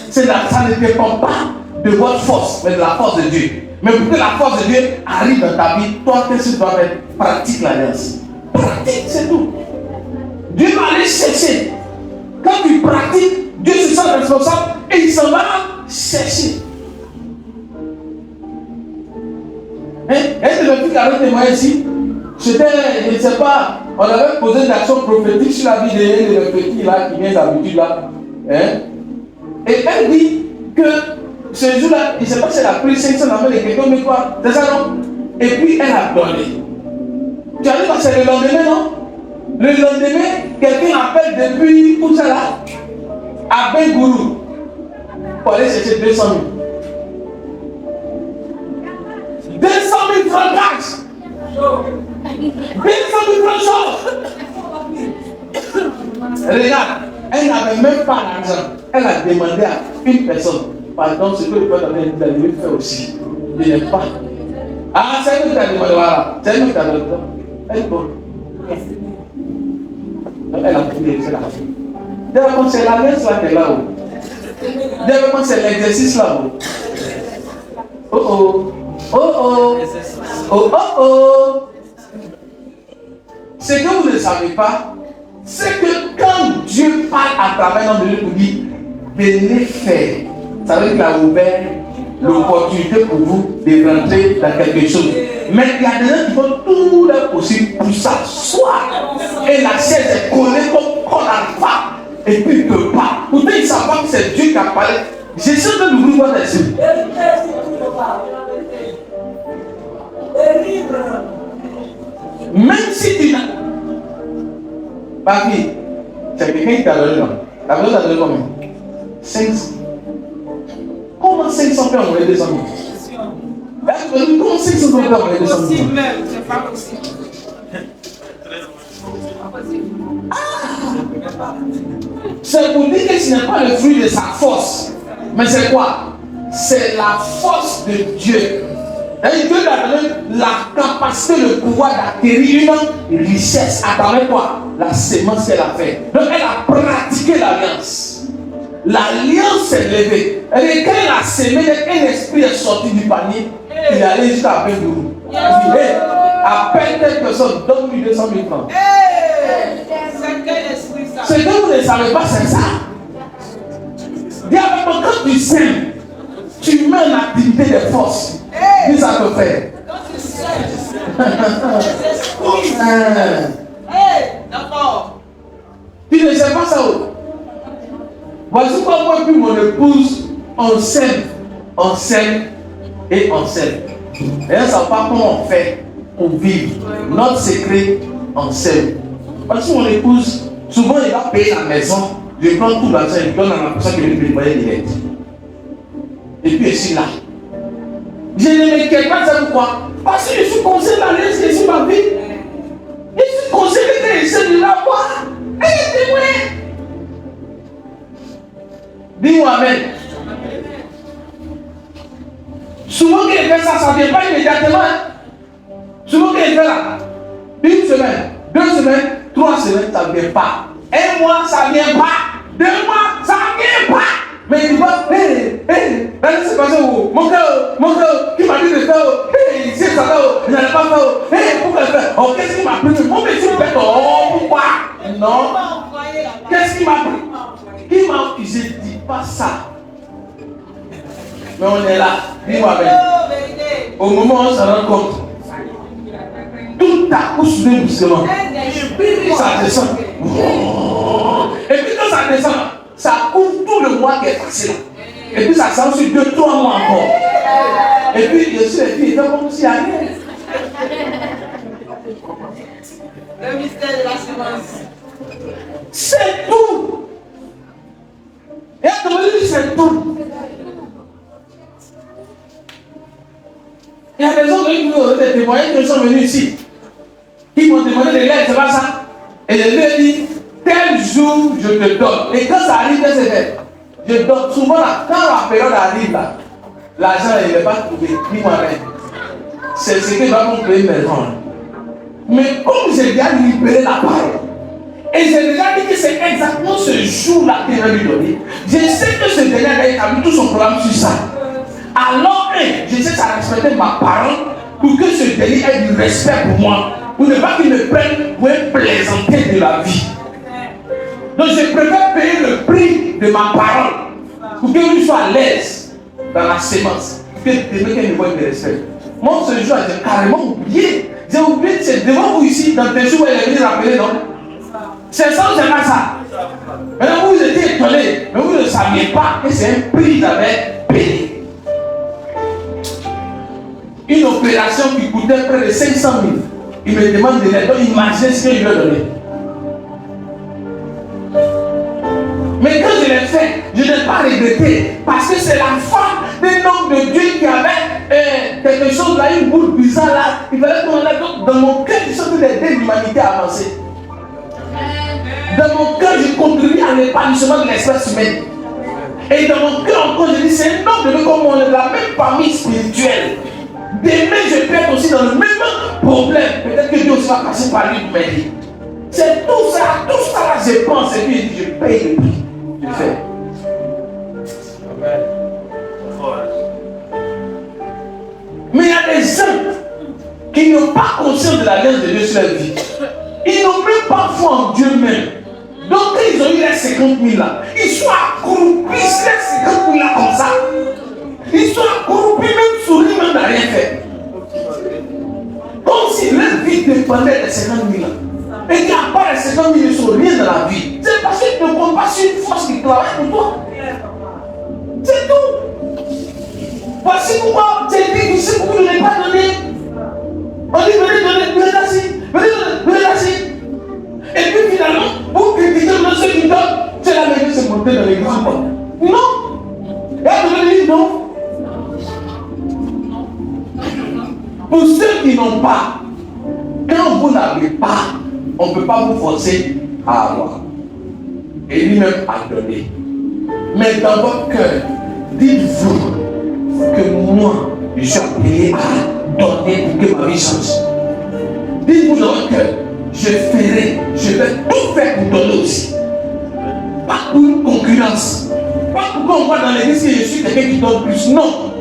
Ça ne dépend pas de votre force, mais de la force de Dieu. Mais pour que la force de Dieu arrive dans ta vie, toi, qu'est-ce que tu dois faire? Pratique l'alliance. Pratique, c'est tout. Dieu va aller chercher. Quand tu pratiques, Dieu se sent responsable et il s'en va chercher. Est-ce que le fils avait témoigné ici? C'était, je ne sais pas, on avait posé une action prophétique sur la vie de petit là qui vient d'habitude là. Et elle dit que ce jour-là, je ne sais pas si elle a pris 500 avec les quelqu'un, mais quoi? C'est ça non? Et puis elle a donné. Tu as dit que c'est le lendemain, non? Le lendemain, quelqu'un appelle depuis où ça là? À Bengourou. Pour aller chercher 200 000. 200 000 francs cash. 200 000 francs chaud. Regarde, elle n'avait même pas l'argent. Elle a demandé à une personne. Pardon, ce que le peuple avait fait aussi. Je n'ai pas. Ah, c'est elle qui t'a demandé, voilà. C'est elle qui t'a demandé. Elle est bonne. Elle a pris, c'est la fille. D'abord, c'est la messe là qui est là-haut. D'abord, c'est l'exercice là-haut. Oh oh. Oh oh. Oh oh oh. Ce que vous ne savez pas, c'est que quand Dieu parle à travers notre Dieu pour dire venez faire, ça veut dire qu'il a ouvert l'opportunité pour vous de rentrer dans quelque chose. Mais il y a des gens qui font tout leur possible pour s'asseoir. Et la chaise est collée comme on n'arrive pas. Et puis il ne peut pas. Pourtant ils ne savent pas que c'est Dieu qui a parlé. J'ai sûr de l'ouvrir votre esprit. Même si tu n'as pas vu, c'est quelqu'un qui t'a donné là. La personne t'a donné combien? 500. Comment 500 peut envoyer 200 000? Comment 500 peut envoyer 200 000? C'est pas possible. C'est pour dire que ce n'est pas le fruit de sa force. Mais c'est quoi? C'est la force de Dieu. Et Dieu lui a donné la capacité, le pouvoir d'acquérir une richesse à travers quoi? La sémence qu'elle a fait. Donc elle a pratiqué l'alliance. L'alliance s'est levée. Et quand elle a sémé, un esprit est sorti du panier. Il est allé jusqu'à Bengourou. Il dit, hey, appelle telle personne, donne-lui 200 000 francs. Ce que vous ne savez pas, c'est ça. Dis avec moi, quand tu sèmes, tu mets en activité des forces. Qu'est-ce que ça te fait? D'accord. Tu ne sais pas ça. Voici pourquoi moi puis mon épouse, on s'aime et on s'aime. Et on ne sait pas comment on fait pour vivre. Notre secret, on s'aime. Voici mon épouse, souvent il va payer la maison, je prends tout l'argent, je donne à la personne qui veut préparer direct. Et puis je suis là. Je ne m'inquiète pas, c'est pourquoi? Parce que je suis conseillé à l'aise que sur ma vie. Je suis conseillé que je de la voir. Aidez-moi. Dis-moi Amen. Souvent qu'il fait ça, ça ne vient pas immédiatement. Souvent qu'il fait là, 1 semaine, 2 semaines, 3 semaines, ça ne vient pas. 1 mois, ça ne vient pas. 2 mois, ça ne vient pas. Mais il va, c'est passé où? Mon cœur, qui m'a dit de faire, c'est ça, il n'allait pas faire, pourquoi faire? Oh, qu'est-ce qui m'a pris? Mon petit père, pourquoi? Non. Qu'est-ce qui m'a pris? Qui m'a pris? Je ne dis pas ça. Mais on est là, dis-moi bien. Au moment où on se rend compte, tout à coup soudain brusquement, ça descend. Et puis quand ça descend, ça couvre tout le mois qui est passé là. Et puis ça sent sur 2-3 mois encore. Et puis je suis les filles, c'est comme s'il n'y a rien. Le mystère de l'assurance. C'est tout. Et à ton avis, c'est tout. Il y a des gens qui ont des témoignages qui sont venus ici. Qui m'ont demandé de l'aide, c'est pas ça. Et je lui ai dit, tel jour je te donne. Et quand ça arrive, qu'est-ce que c'est? Je donne souvent là, quand la période arrive là, l'argent il n'est pas trouvé, ni moi-même. C'est ce qui va nous créer une maison. Mais comme j'ai déjà libéré la parole, et j'ai déjà dit que c'est exactement ce jour-là qu'il va lui donner, je sais que ce dernier a établi tout son programme sur ça. Alors, je sais que ça respecte ma parole pour que ce dernier ait du respect pour moi, pour ne pas qu'il me prenne pour un plaisanter de la vie. Donc je préfère payer le prix de ma parole pour que lui soit à l'aise dans la sémence, que demain qu'elle me voit de respect. Moi, ce jour, j'ai carrément oublié. J'ai oublié, c'est devant vous ici, dans tes jours où elle est venue rappeler, non? C'est ça ou c'est pas ça? Maintenant, vous étiez étonnés, mais vous ne saviez pas que c'est un prix que j'avais payé. Une opération qui coûtait près de 500 000. Il me demande de l'aide, donc imaginez ce qu'il lui a donné. Mais quand je l'ai fait, je n'ai pas regretté. Parce que c'est la femme d'un homme de Dieu qui avait quelque chose là, une boule bizarre là. Il fallait qu'on ait dans mon cœur, je sens que d'aider l'humanité à avancer. Dans mon cœur, je contribue à l'épanouissement de l'espèce humaine. Et dans mon cœur encore, je dis, c'est un homme de Dieu comme on est de la même famille spirituelle. Demain, je peux être aussi dans le même problème. Peut-être que Dieu aussi va passer par lui pour m'aider. C'est tout ça là, je pense, et puis je paye le prix. Je fais. Mais il y a des gens qui n'ont pas conscience de l'alliance de Dieu sur leur vie. Ils n'ont même pas foi en Dieu même. Donc quand ils ont eu les 50 000 là, ils sont accroupis sur les 50 000 là comme ça. Ils sont accroupis, même sourire, même n'a rien fait. Comme si leur vie dépendait des 50 000 là. Et qu'à part les 50 000, ils ne sont rien dans la vie. C'est parce que tu ne comptes pas sur une force qui travaille pour toi. C'est tout. Voici pourquoi c'est difficile pour vous ne pas donner. On dit venez là-ci. Et puis finalement, vous critiquez ceux qui donnent. C'est la même chose, c'est monter dans l'église ou pas? Non. Et vous me dites non. Pour ceux qui n'ont pas, quand vous n'avez pas, on ne peut pas vous forcer à avoir. Et lui-même à donner. Mais dans votre cœur, dites-vous que moi, je suis appelé à donner pour que ma vie change. Dites-vous dans votre cœur, je vais tout faire pour donner aussi. Pas pour une concurrence. Pas pour qu'on voit dans l'église que je suis quelqu'un qui donne plus. Non.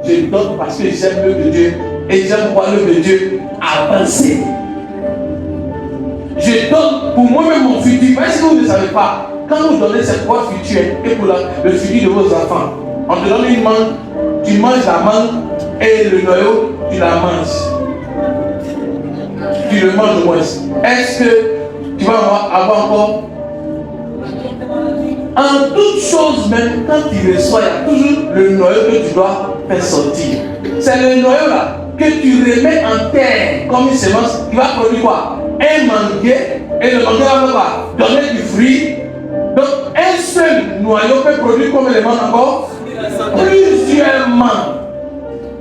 Je donne parce que j'aime l'œuvre de Dieu et j'aime voir l'œuvre de Dieu avancer. Je donne pour moi-même mon futur. Mais si vous ne savez pas, quand vous donnez, c'est pour votre futur et pour le futur de vos enfants. On te donne une mangue, tu manges la mangue et le noyau, tu la manges. tu le manges moins. Est-ce que tu vas avoir encore? En toute chose, même quand tu reçois, il y a toujours le noyau que tu dois faire sortir. C'est le noyau là que tu remets en terre comme une semence qui va produire quoi? Un manguier, et le manguier va faire quoi? Donner du fruit. Donc un seul noyau peut produire combien de mangues encore? Plusieurs mangues.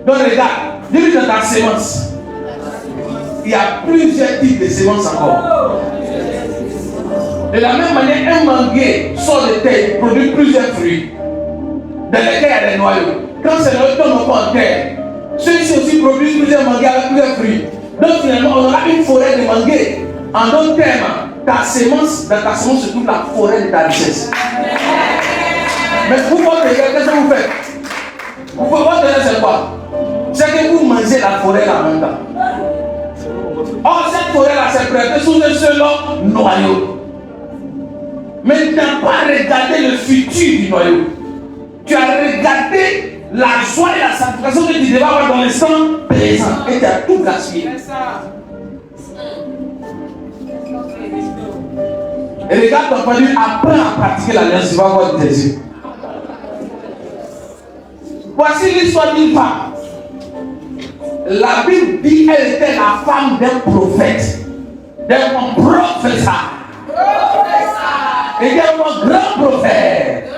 Donc regarde, dis-lui dans ta semence. Il y a plusieurs types de semences encore. De la même manière, un manguier sort de terre, produit plusieurs fruits. Dans lesquels il y a des noyaux. Quand ces noyaux tombent encore en terre, ceux-ci aussi produisent plusieurs manguiers avec plusieurs fruits. Donc finalement, on aura une forêt de manguiers. En d'autres termes, ta semence, dans ta semence se trouve la forêt de ta richesse. Mais vous, votre regard, qu'est-ce que vous faites? Votre regard, c'est quoi? C'est que vous mangez la forêt là en même temps. Or, cette forêt là, c'est prêté sous un seul noyau. Mais tu n'as pas regardé le futur du noyau. Tu as regardé la joie et la satisfaction que tu devais avoir dans l'instant présent. Et tu as tout gaspillé. Et regarde ton point de vue, apprends à pratiquer l'alliance, tu vas voir tes yeux. Voici l'histoire d'une femme. La Bible dit qu'elle était la femme d'un prophète, d'un professeur. Également grand prophète.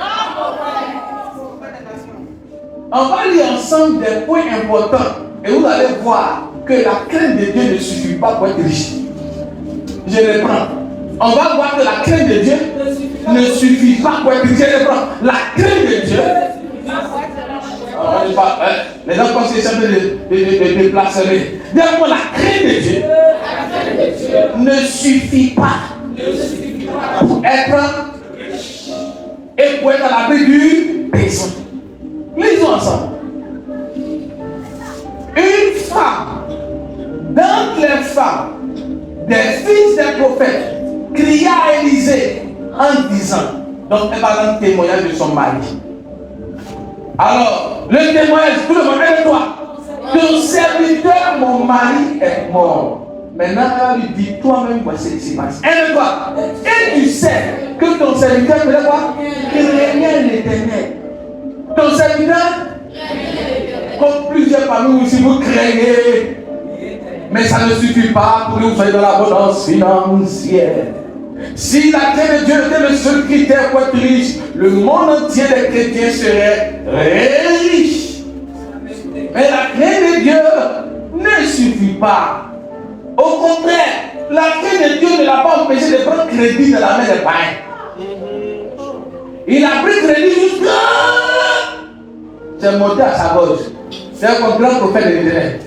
On va lire ensemble des points importants et vous allez voir que la crainte de Dieu ne suffit pas pour être riche. Je reprends. On va voir que la crainte de Dieu ne suffit pas pour être riche. Je reprends. La crainte de Dieu. Les gens pensent qu'ils sont de déplacer. D'ailleurs, la crainte de Dieu ne suffit pas pour être et pour être à l'abri du péché. Lisons ensemble. Une femme, d'entre les femmes, des fils des prophètes, cria à Élisée en disant, donc elle va rendre témoignage de son mari. Alors, le témoignage, tout le monde, aide-toi. Ton serviteur, mon mari, est mort. Maintenant, elle lui dit, toi-même, voici ce qui se passe. Aide-toi. Et tu sais que ton serviteur faisait quoi? Craignait l'Éternel. Ton serviteur, comme plusieurs parmi vous, si vous craignez, mais ça ne suffit pas pour que vous soyez dans l'abondance financière. Si la crainte de Dieu était le seul critère pour être riche, le monde entier des chrétiens serait riche. Mais la crainte de Dieu ne suffit pas. Au contraire, la crainte de Dieu ne l'a pas empêché de prendre crédit dans la main des païens. Il a pris crédit jusqu'à... C'est monté à sa gauche. C'est un grand prophète de l'Éternel.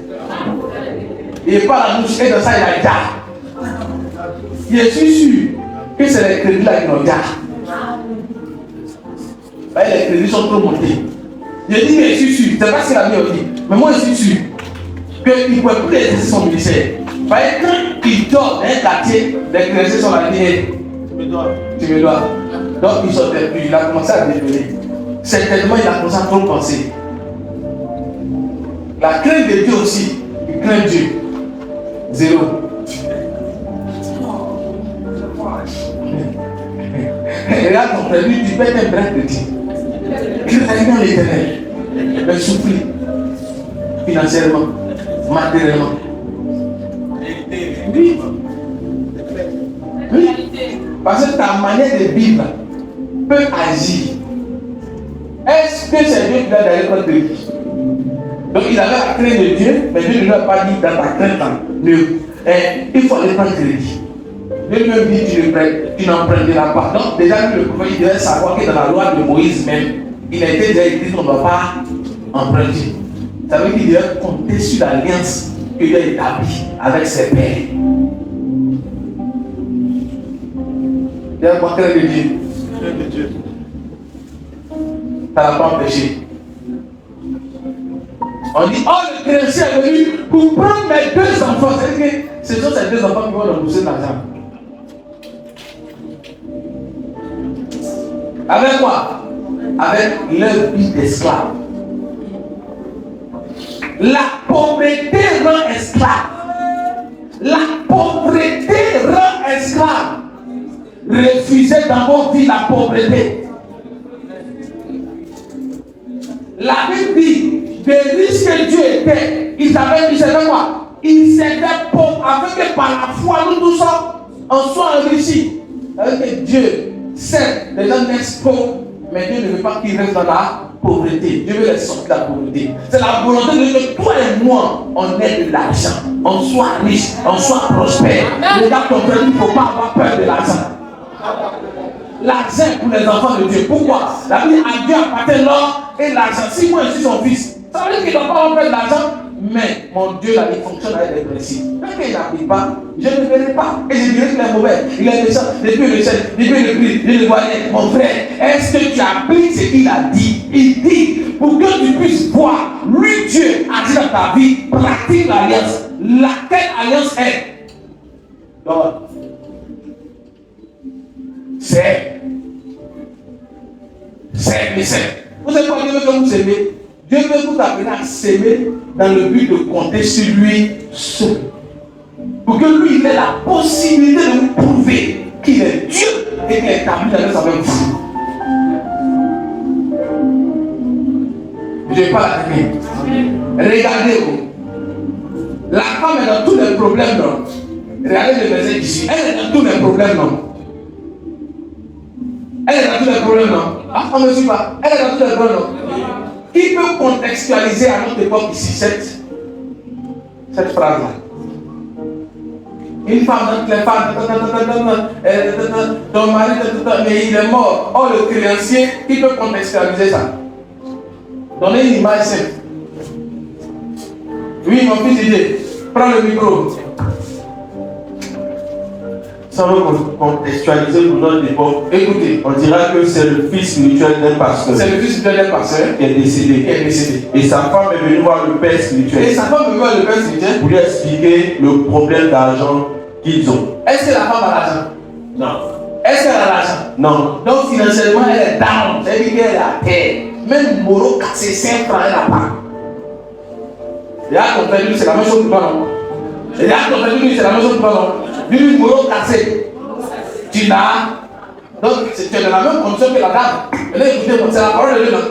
Il parle à nous et dans ça il a dit. Je suis sûr que c'est les crédits là qui l'ont dit. Les crédits sont trop montés. Je dis que je suis sûr, c'est pas ce qu'il a mis aussi. Mais moi je suis sûr qu'il ne pouvait plus exercer son ministère. Quand il dort dans un quartier, les crédits sont là. Tu me dois. Donc il sortait plus, il a commencé à développer. Certainement il a commencé à trop penser. La crainte de Dieu aussi, il craint Dieu. Zéro. Regarde ton prévu, tu peux être un vrai chrétien. Craignant l'Éternel, mais souffrir financièrement, matériellement. Oui. Oui. Parce que ta manière de vivre peut agir. Est-ce que c'est Dieu qui doit d'aller contre lui? Donc il avait la crainte de Dieu, mais Dieu ne lui a pas dit dans ta crainte, il faut aller prendre crédit. Dieu lui dit tu n'emprunteras pas. Donc déjà le prophète devait savoir que dans la loi de Moïse même, il a été déjà écrit qu'on ne doit pas emprunter. Ça veut dire qu'il devait compter sur l'alliance qu'il a établie avec ses pères. Il y a quoi crainte de Dieu? Ça n'a pas empêché. On dit, oh le créancier est venu pour prendre mes deux enfants. C'est-à-dire que ce sont ces deux enfants qui vont rembourser de l'argent. Avec quoi? Avec leur vie d'esclave. La pauvreté rend esclave. La pauvreté rend esclave. Refusez dans vos vies la pauvreté. La Bible dit, des riches que Dieu était, ils avaient dit, c'est quoi? Ils étaient pauvres afin que par la foi, nous tous on soit enrichis. Avec que Dieu, certes, les gens naissent pauvres, mais Dieu ne veut pas qu'ils restent dans la pauvreté. Dieu veut les sortir de la pauvreté. C'est la volonté de Dieu que toi et moi, on ait de l'argent, on soit riche, on soit prospère. Regarde ton frère, il ne faut pas avoir peur de l'argent. L'argent pour les enfants de Dieu. Pourquoi? La Bible a Dieu appartient l'or et l'argent. Si moi je suis son fils, ça veut dire qu'il ne doit pas avoir peur de l'argent. Mais mon Dieu là, il fonctionne avec des principes. Quand il n'arrive pas, je ne verrai pas. Et je dirai qu'il est mauvais, il est méchant, depuis le ciel, depuis le prix, je le voyais. Mon frère, est-ce que tu appliques ce qu'il a dit? Il dit, pour que tu puisses voir, lui Dieu a dit dans ta vie, pratique l'alliance. Laquelle alliance est? Donc, c'est. Vous savez quoi Dieu veut que vous aimez? Dieu veut vous appeler à s'aimer dans le but de compter sur lui seul. Pour que lui il ait la possibilité de vous prouver qu'il est Dieu et qu'il est établi dans l'alliance avec vous. Je ne vais pas la tenir. Regardez-vous. La femme est dans tous les problèmes, non? Regardez le verset ici. Elle est dans tous les problèmes, non? Elle est dans tous les problèmes, non? Ah, on ne me suit pas. Elle est dans tous les problèmes, non? Qui peut contextualiser à notre époque ici cette phrase-là? Une femme, les femmes, ton mari, mais il est mort. Oh, le créancier, qui peut contextualiser ça? Donnez une image simple. Oui, mon fils Didier, prends le micro. Sans contextualiser pour notre époque, Écoutez, on dira que c'est le fils spirituel d'un pasteur. C'est le fils spirituel d'un pasteur qui est décédé. Et sa femme est venue voir le père spirituel. Et sa femme est venue voir le père spirituel pour lui expliquer le problème d'argent qu'ils ont. Est-ce que la femme a l'argent? Non. Est-ce qu'elle a l'argent? Non. Donc financièrement, elle est down. C'est-à-dire qu'elle est à terre. Même Moro cassé 5 francs, elle n'a pas. Et là, ton frère, lui, c'est la même chose pour toi, non? Et là, ton frère, lui, c'est la même chose pour toi, non? Lui, Moro cassé. Tu n'as. Donc, tu es dans la même condition que la dame. Et là, écoutez, c'est la parole de Dieu, non?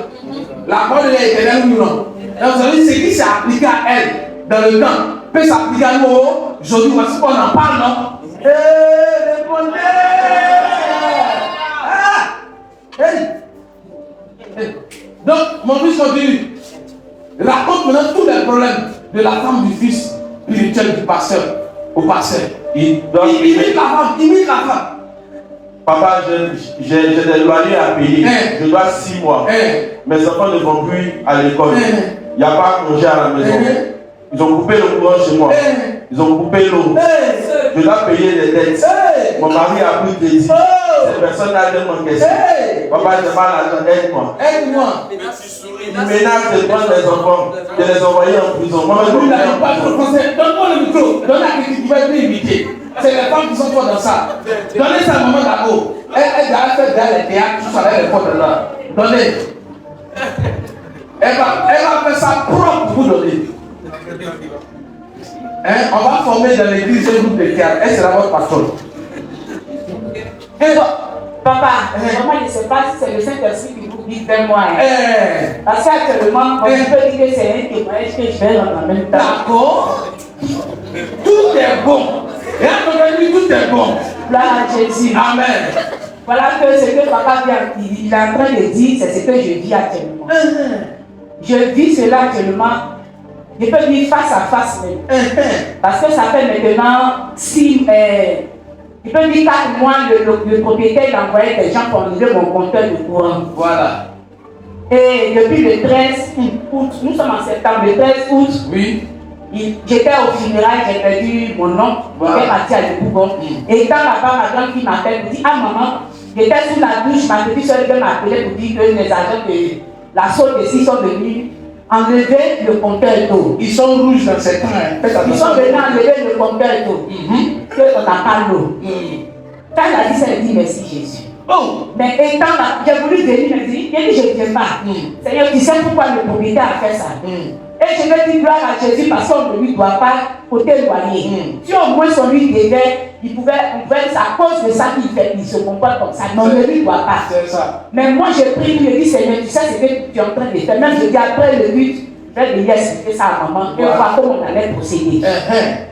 La parole de Dieu est éternelle ou non? Donc, ça veut dire ce qui s'est appliqué à elle dans le temps peut s'appliquer à nous. Aujourd'hui, voici qu'on en parle, non? Répondez! Donc, mon fils continue. Raconte maintenant tous les problèmes de la femme du fils spirituel du pasteur au pasteur. Il imite la femme. Papa, j'ai des loyers à payer. Je dois 6 mois. Mes enfants ne vont plus à l'école. Il n'y a pas à manger à la maison. Ils ont coupé le courant chez moi. Ils ont coupé l'eau. Je dois payer les dettes. Mon mari a pris crédit. Cette personne-là vient m'encaisser. Papa, je n'ai pas l'argent. Aide-moi. Aide-moi. Il menace de prendre les enfants, de les envoyer en prison. Moi, je n'arrive pas trop français. Donne-moi le micro. Donne la critique qui va être invitée. C'est les femmes qui sont fortes dans ça. Donnez ça à maman d'abord. Elle va faire derrière les théâtres, tout ça, elle est forte là. Donnez. Elle va faire ça propre pour vous donner. On va former dans l'église un groupe de théâtre. Elle sera votre patronne. Papa, moi je ne sais pas si c'est le Saint-Esprit qui vous dit vers moi. Parce qu'actuellement, on peut dire que c'est un témoignage que je vais dans la même temps. D'accord. Tout est bon. Et à ton avis, tout est bon. Gloire à Jésus. Amen. Voilà que ce que papa il est en train de dire, c'est ce que je vis actuellement. Je vis cela actuellement. Je peux dire face à face même. Parce que ça fait maintenant 6 je peux dire 4 mois, le propriétaire envoyait des gens pour enlever mon compteur de courant. Voilà. Et depuis le 13 août, nous sommes en septembre, le 13 août, oui. J'étais au funérail, j'ai perdu mon oncle, voilà. J'étais parti à Lebougon. Et quand là-bas, ma grande fille m'appelle, me dit, ah maman, j'étais sous la douche, ma petite soeur m'a appelé pour dire que les agents de la saute ici sont venus enlever le compteur d'eau. Ils sont rouges dans ces temps. Ils sont venus enlever le compteur d'eau. Qu'on n'a pas l'eau. Quand elle a dit ça, elle dit merci Jésus. Oh. Mais étant là, j'ai voulu venir, mais j'ai dit, je ne viens pas. Seigneur, tu sais pourquoi le propriétaire a fait ça. Et je vais dire gloire à Jésus parce qu'on ne lui doit pas côté éloigné. Si au moins son lui devait, on pouvait c'est à cause de ça qu'il se comporte comme ça. Non, on ne lui doit pas. C'est ça. Mais moi, j'ai pris, je dis, Seigneur, tu sais ce que tu es en train de faire. Même je dis après le but, je vais venir expliquer ça à maman et on va comment on allait procéder.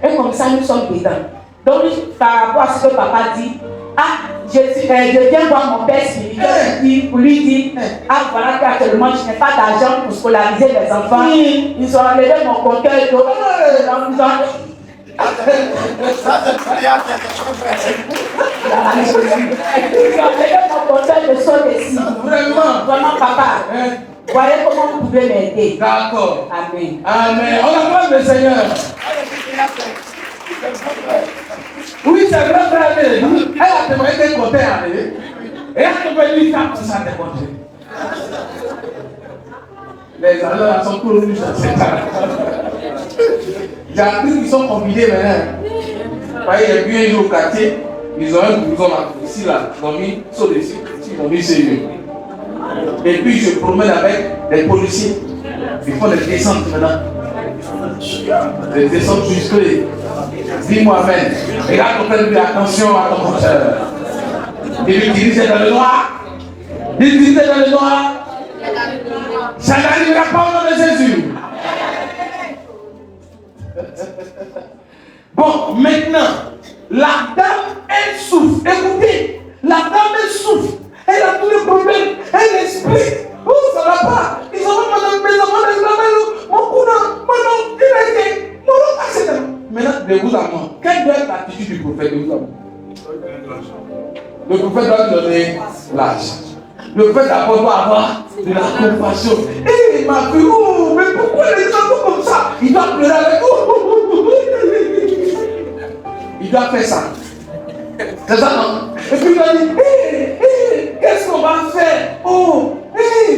Et comme ça, nous sommes dedans. Donc, par rapport à ce que papa dit, je viens voir mon père spirituel pour lui dire, voilà qu'actuellement je n'ai pas d'argent pour scolariser les enfants. Ils ont enlevé mon compteur et tout. Ils ont enlevé mon compteur de son ici. Vraiment, papa. Voyez comment vous pouvez m'aider. D'accord. Amen. Amen. On acclame le Seigneur. Oui, c'est vrai, frère. Elle a demandé des compteurs. Et elle a demandé lui faire tout ça des compteurs. Les allants sont tous rouges dans cette table. J'ai appris qu'ils sont convidés maintenant. Vous voyez, il y a eu un jour au quartier, ils ont un blouson là, ici là, ils ont mis sur dessus, ils ont mis CE. Et puis je promène avec les policiers. Ils font des descentes maintenant. Des descentes jusque. Dis-moi amen. Et là, on fait attention à ton frère. Il utilisait dans le noir. Il utilisait dans le noir. Ça n'arrivera pas au nom de Jésus. Bon, maintenant, la dame, elle souffre. Écoutez, la dame, elle souffre. Elle a tous les problèmes. Elle explique. Oh, ça va pas. Ils ont mes enfants, mon cousin, mon nom, il a été. Mon nom, etc. Maintenant, de vous à moi, quelle doit être l'attitude du prophète de vous à moi? Le prophète doit donner l'argent. Le prophète d'abord doit avoir de la compassion. Et ma fille, oh, mais pourquoi les gens sont comme ça? Il doit pleurer avec vous. Il doit faire ça. C'est ça, non? Et puis il doit dire, qu'est-ce qu'on va faire? Oh,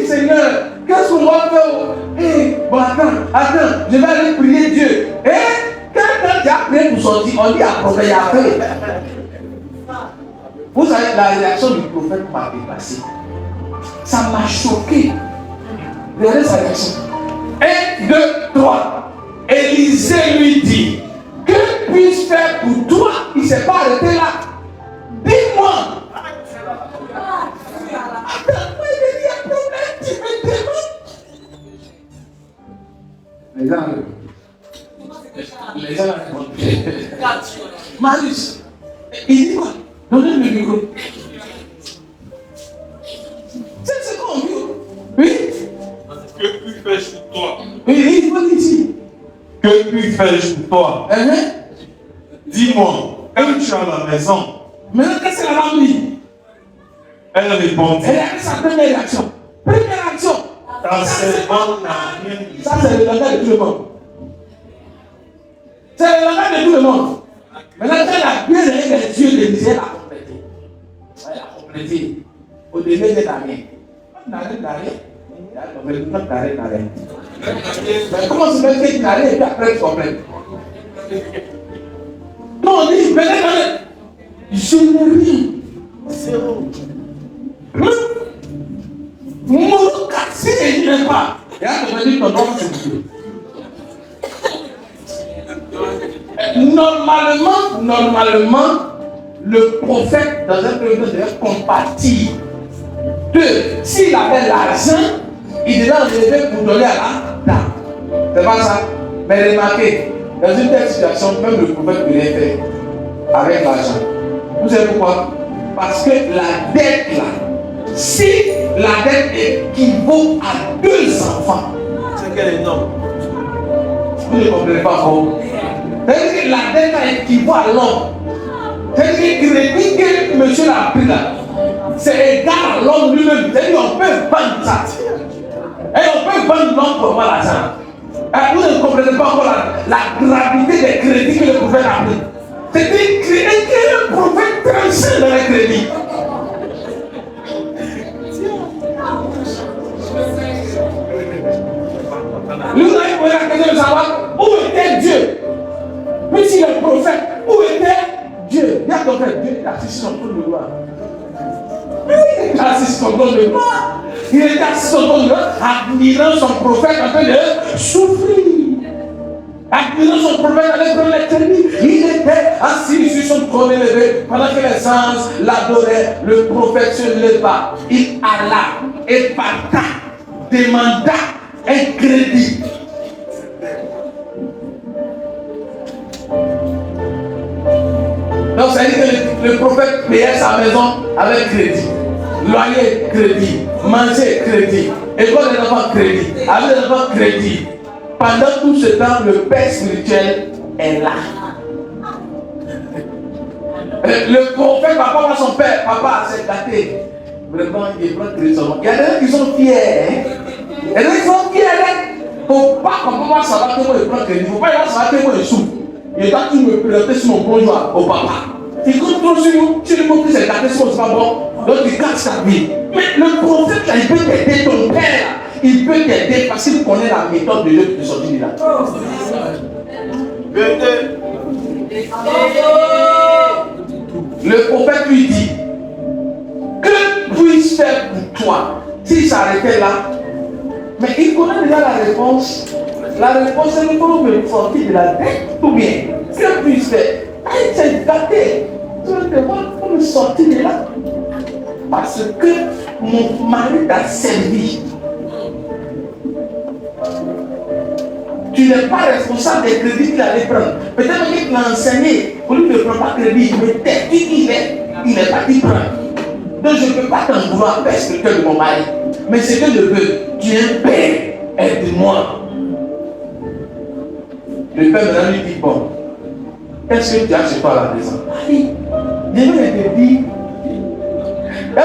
Seigneur, qu'est-ce qu'on va faire? Bon, attends, je vais aller prier Dieu. Quand tu as prié pour sortir, on dit à prophète, il a fait. Vous savez, la réaction du prophète m'a dépassé. Ça m'a choqué. Regardez sa réaction. 1, 2, 3. Élisée lui dit, que puis-je faire pour toi? Il ne s'est pas arrêté là. Dis-moi. Attends, il y a un problème, tu me demandes. Les gens Marius, il dit quoi? Donnez le micro. C'est ce qu'on dit. Oui. Que puis faire pour toi? Oui, il faut dire ici. Que puis faire pour toi? Dis-moi, quand tu es à la maison. Maintenant, qu'est-ce qu'elle a dit? Elle répondit. Elle a fait sa première réaction. Première réaction. Ta servante n'a rien dit. Ça, c'est le langage de tout le monde. C'est le langage de tout le monde. Maintenant, quand elle a bien les yeux de l'Église, elle a complété. Elle a complété. Au début, elle n'a rien. Mais comment se fait que tu n'as rien et puis après tu complètes? Non, on dit, je n'ai rien. Zéro. Mon quartier, je n'ai pas. Et là, tu me dis, ton nom, c'est Dieu. Normalement, le prophète, dans un premier temps, devait compatir. S'il avait l'argent, il devait enlever pour donner à la dame. C'est pas ça. Mais remarquez, dans une telle situation, même le prophète peut rien faire avec l'argent. Vous savez pourquoi? Parce que la dette là, si la dette équivaut à 2 enfants, c'est quel est énorme. Vous ne comprenez pas encore. C'est-à-dire que la dette équivaut à l'homme. C'est-à-dire que le crédit que monsieur a pris là, c'est égal à l'homme lui-même. C'est-à-dire qu'on peut vendre ça. Et on peut vendre l'homme pour avoir l'argent. Vous ne comprenez pas encore la gravité des crédits que le prophète a pris. C'est-à-dire que le prophète transcende dans les crédits. Nous allons poser la question de savoir où était Dieu. Mais si le prophète, où était Dieu? Il y a ton frère, Dieu est assis sur son trône de gloire. Il est assis sur son trône de gloire. Il était assis sur son trône, admirant son prophète en train de souffrir. Admirant son prophète en train de l'éternité. Il était assis sur son trône élevé. Pendant que les anges l'adoraient, le prophète se leva. Il alla et parta, demanda un crédit. Donc ça veut dire que le prophète payait sa maison avec crédit. Loyer, crédit. Manger, crédit. École des enfants, crédit. Avec les enfants, crédit. Pendant tout ce temps, le père spirituel est là. Le prophète va pas voir son père. Papa s'est gâté. Vraiment, il prend crédit seulement. Il y a des gens qui sont fiers. Il y a des gens qui sont fiers. Il ne faut pas qu'on va savoir que moi je prends crédit. Il ne faut pas savoir que moi je souffre. Il est temps que tu me présentes sur mon bonjour au papa. Il compte trop sur nous. Tu lui montres que c'est gâté, c'est pas bon. Donc il casse ta vie. Mais le prophète là, il peut t'aider, ton père là. Il peut t'aider parce qu'il connaît la méthode de Dieu qui te sortit de là. Le prophète lui dit, que puis-je faire pour toi s'il s'arrêtait là? Mais il connaît déjà la réponse. La réponse est pour me sortir de la dette ou bien que puis-je faire? Il s'est gâté. Tu veux te voir pour me sortir de là? Parce que mon mari t'a servi. Tu n'es pas responsable des crédits qu'il allait prendre. Peut-être qu'il l'a enseigné. Pour lui ne prend pas crédit, mais t'es qui il est parti prendre. Donc je ne peux pas t'en vouloir parce que tu es de mon mari. Mais ce que je veux, tu es un père, aide-moi. Le père maintenant lui dit, bon, qu'est-ce que tu as chez toi à la maison? Allez, je vais te dire. Je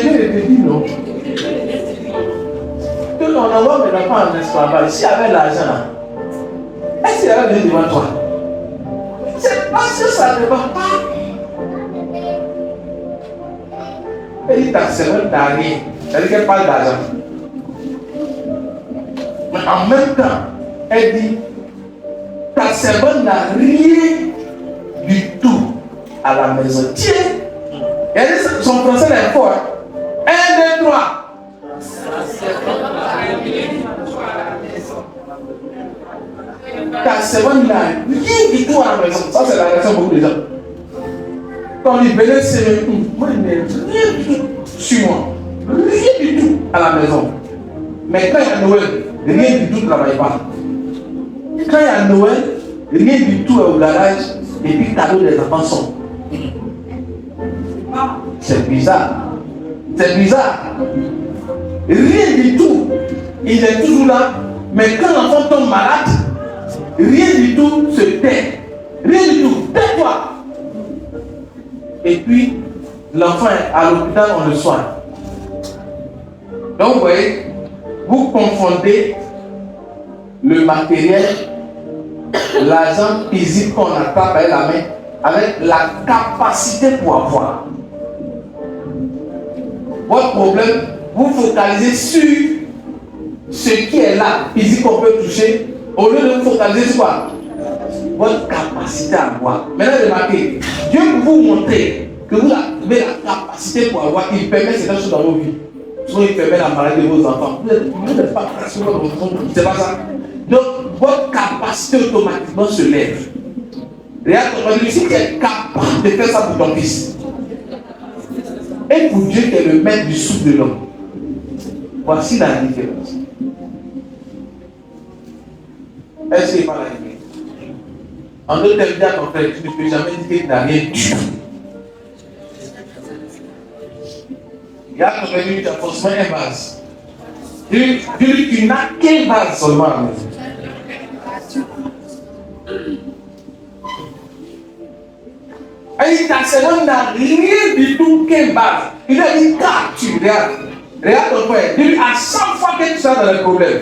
vais te dire non. Que l'on envoie mes enfants en esclavage, s'il y avait l'argent là, est-ce qu'il y avait devant toi? C'est parce que ça ne va pas. Elle dit ta servante n'a rien. Elle dit qu'elle parle d'argent. Mais en même temps, elle dit ta servante n'a rien du tout à la maison. Tiens, elle dit son français est fort. 1, 2, 3. Ta servante n'a rien du tout à la maison. Ça, c'est la réaction de beaucoup de gens. Quand il venait, c'est moi, il n'y a rien du tout sur moi. Rien du tout à la maison. Mais quand il y a Noël, rien du tout ne travaille pas. Quand il y a Noël, rien du tout est au garage et puis cadeau des enfants sont. C'est bizarre. C'est bizarre. Rien du tout. Il est toujours là. Mais quand l'enfant tombe malade, rien du tout se tait. Rien du tout. Tais-toi. Et puis, l'enfant est à l'hôpital, on le soigne. Donc, vous voyez, vous confondez le matériel, l'argent physique qu'on attrape avec la main, avec la capacité pour avoir. Votre problème, vous focalisez sur ce qui est là, physique qu'on peut toucher, au lieu de vous focaliser sur quoi? Votre capacité à avoir. Maintenant, remarquez, Dieu pour vous montrer que vous avez la capacité pour avoir, il permet certaines choses dans vos vies. Soit il permet la maladie de vos enfants. Vous n'êtes pas pratiquement dans votre enfant, c'est pas ça. Donc, votre capacité automatiquement se lève. Regarde, si tu es capable de faire ça pour ton fils, et pour Dieu qui est le maître du souffle de l'homme, voici la différence. Est-ce qu'il va la différence? En d'autres termes, dis à ton frère, tu ne peux jamais dire que tu n'as rien du tout. Il y a ton frère, tu as forcément un vase. Dis-lui, tu n'as qu'un vase seulement à la maison. Et ta servante n'a rien du tout qu'un vase. Il a dit, car tu regardes. Regarde ton frère. Dis-lui, à chaque fois que tu seras dans le problème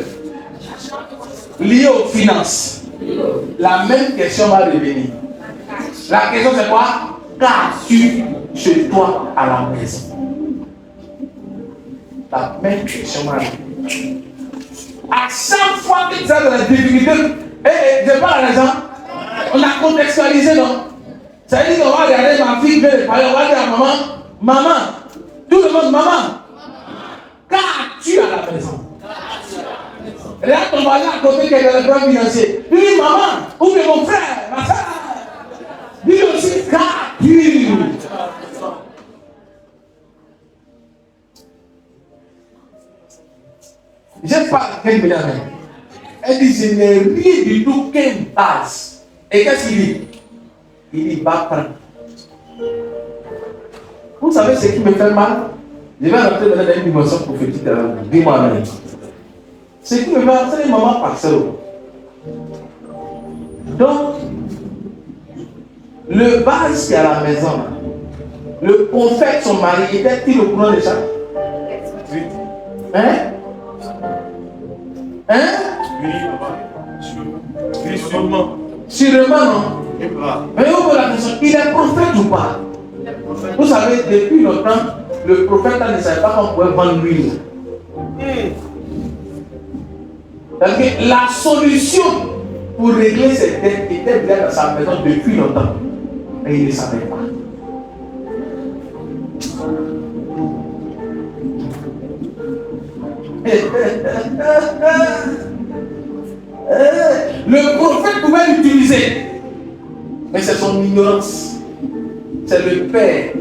lié aux finances, la même question va revenir. La question c'est quoi? Qu'as-tu chez toi à la maison? La même question va revenir. À chaque fois que tu es dans la difficulté, je parle à la raison, on a contextualisé, non? Ça veut dire qu'on va regarder ma fille, on va dire à maman, maman, tout le monde, maman. Qu'as-tu à la maison? Regarde ton voisin à côté qui est dans le plan financier. Lui dit maman, ou bien mon frère, ma soeur. Lui aussi, qu'as-tu? Je parle à quelqu'un. Elle dit, je n'ai rien du tout qu'une base. Et qu'est-ce qu'il dit? Il dit, va prendre. Vous savez ce qui me fait mal? Je vais rentrer dans une dimension prophétique. Dis-moi, amen. Ce qui me fait mal, c'est les mamans par seul. Donc, le base qui est à la maison, le prophète, son mari, était-il au courant de ça? Oui. Hein? Hein? Oui, sûrement. Sûrement, non? Mais on pose la question, il est prophète ou pas? Vous savez, depuis longtemps, le prophète ne savait pas qu'on pouvait vendre l'huile. Parce que la solution pour régler cette dette était déjà dans sa maison depuis longtemps. Et il ne savait pas. Le prophète pouvait l'utiliser, mais c'est son ignorance. C'est le père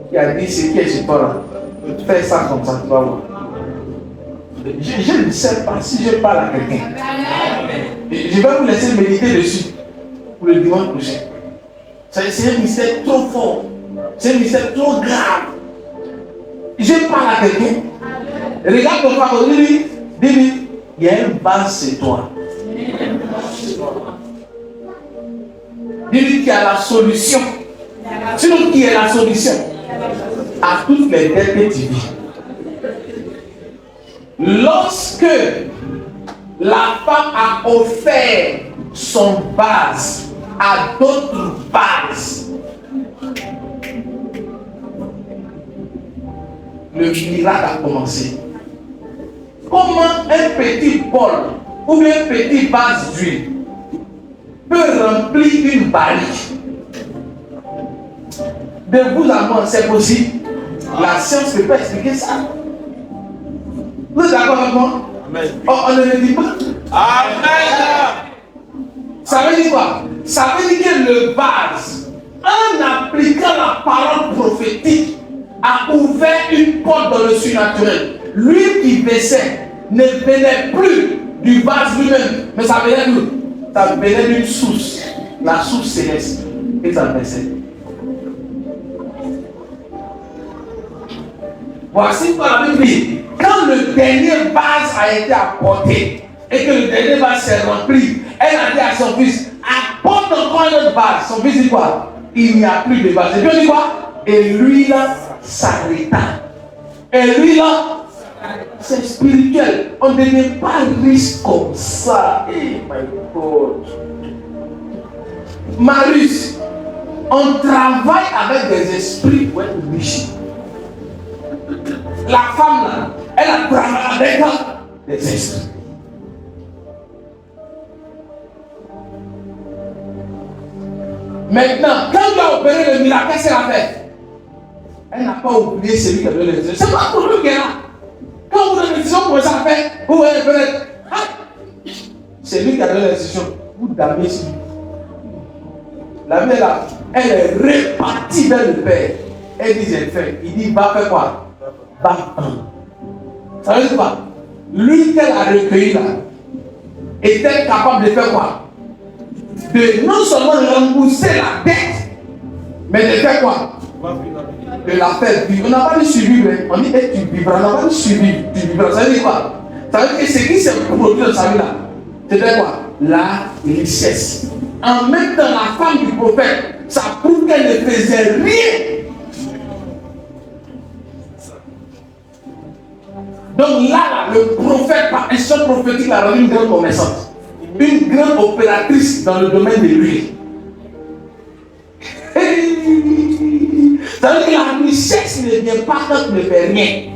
qui a dit ce qui est chez toi. Fais ça comme ça, tu vas voir. Je ne sais pas si je parle à quelqu'un. Je vais vous laisser méditer dessus pour le dimanche prochain. C'est un mystère trop fort. C'est un mystère trop grave. Je parle à quelqu'un. Regarde ton frère, dis-lui, il y a une base chez toi. Dis-lui qu'il y a la solution. Sinon, qui est la solution à toutes les dettes que tu vis? Lorsque la femme a offert son base à d'autres bases, le miracle a commencé. Comment un petit bol ou bien un petit vase d'huile peut remplir une barrique? De vous à moi, c'est possible. La science ne peut pas expliquer ça. Vous êtes d'accord avec moi? Amen. Oh, on ne le dit pas. Amen. Ça veut dire quoi? Ça veut dire que le vase, en appliquant la parole prophétique, a ouvert une porte dans le surnaturel. L'huile qui baissait ne venait plus du vase lui-même, mais ça venait d'où? Ça venait d'une source, la source céleste, et ça baissait. Voici quoi la Bible dit. Quand le dernier vase a été apporté et que le dernier vase s'est rempli, elle a dit à son fils, apporte encore un autre vase. Son fils dit quoi? Il n'y a plus de vase. Et Dieu dit quoi? Et lui là s'arrêta. Et lui là, c'est spirituel. On ne devient pas riche comme ça. Hey my God. Marius, on travaille avec des esprits pour être riche. La femme là, elle a travaillé avec des esprits. Maintenant, quand tu as opéré le miracle, qu'est-ce qu'elle a fait? Elle n'a pas oublié celui qui a donné les décisions. C'est pas pour lui qui est là. Quand vous avez une décision, vous pouvez ça faire. Vous voyez peut-être. C'est lui qui a donné les décisions. Vous damnez sur lui. La vie là, elle est répartie vers le Père. Elle dit j'ai fait. Il dit va faire quoi? Va prendre. Ça veut dire quoi? Lui qu'elle a recueilli là était capable de faire quoi? De non seulement rembourser la dette, mais de faire quoi? De la faire vivre. On n'a pas dit survivre, on dit que tu vivras. On n'a pas dit survivre, tu vivras. Ça veut dire quoi? Ça veut dire que ce qui s'est produit dans sa vie là, c'était quoi? La richesse. En même temps, la femme du prophète, ça prouve qu'elle ne faisait rien. Donc là, le prophète, par action prophétique, l'a rendu une grande commerçante. Une grande opératrice dans le domaine de l'huile. Ça veut dire que la richesse ne vient pas quand tu ne fais rien.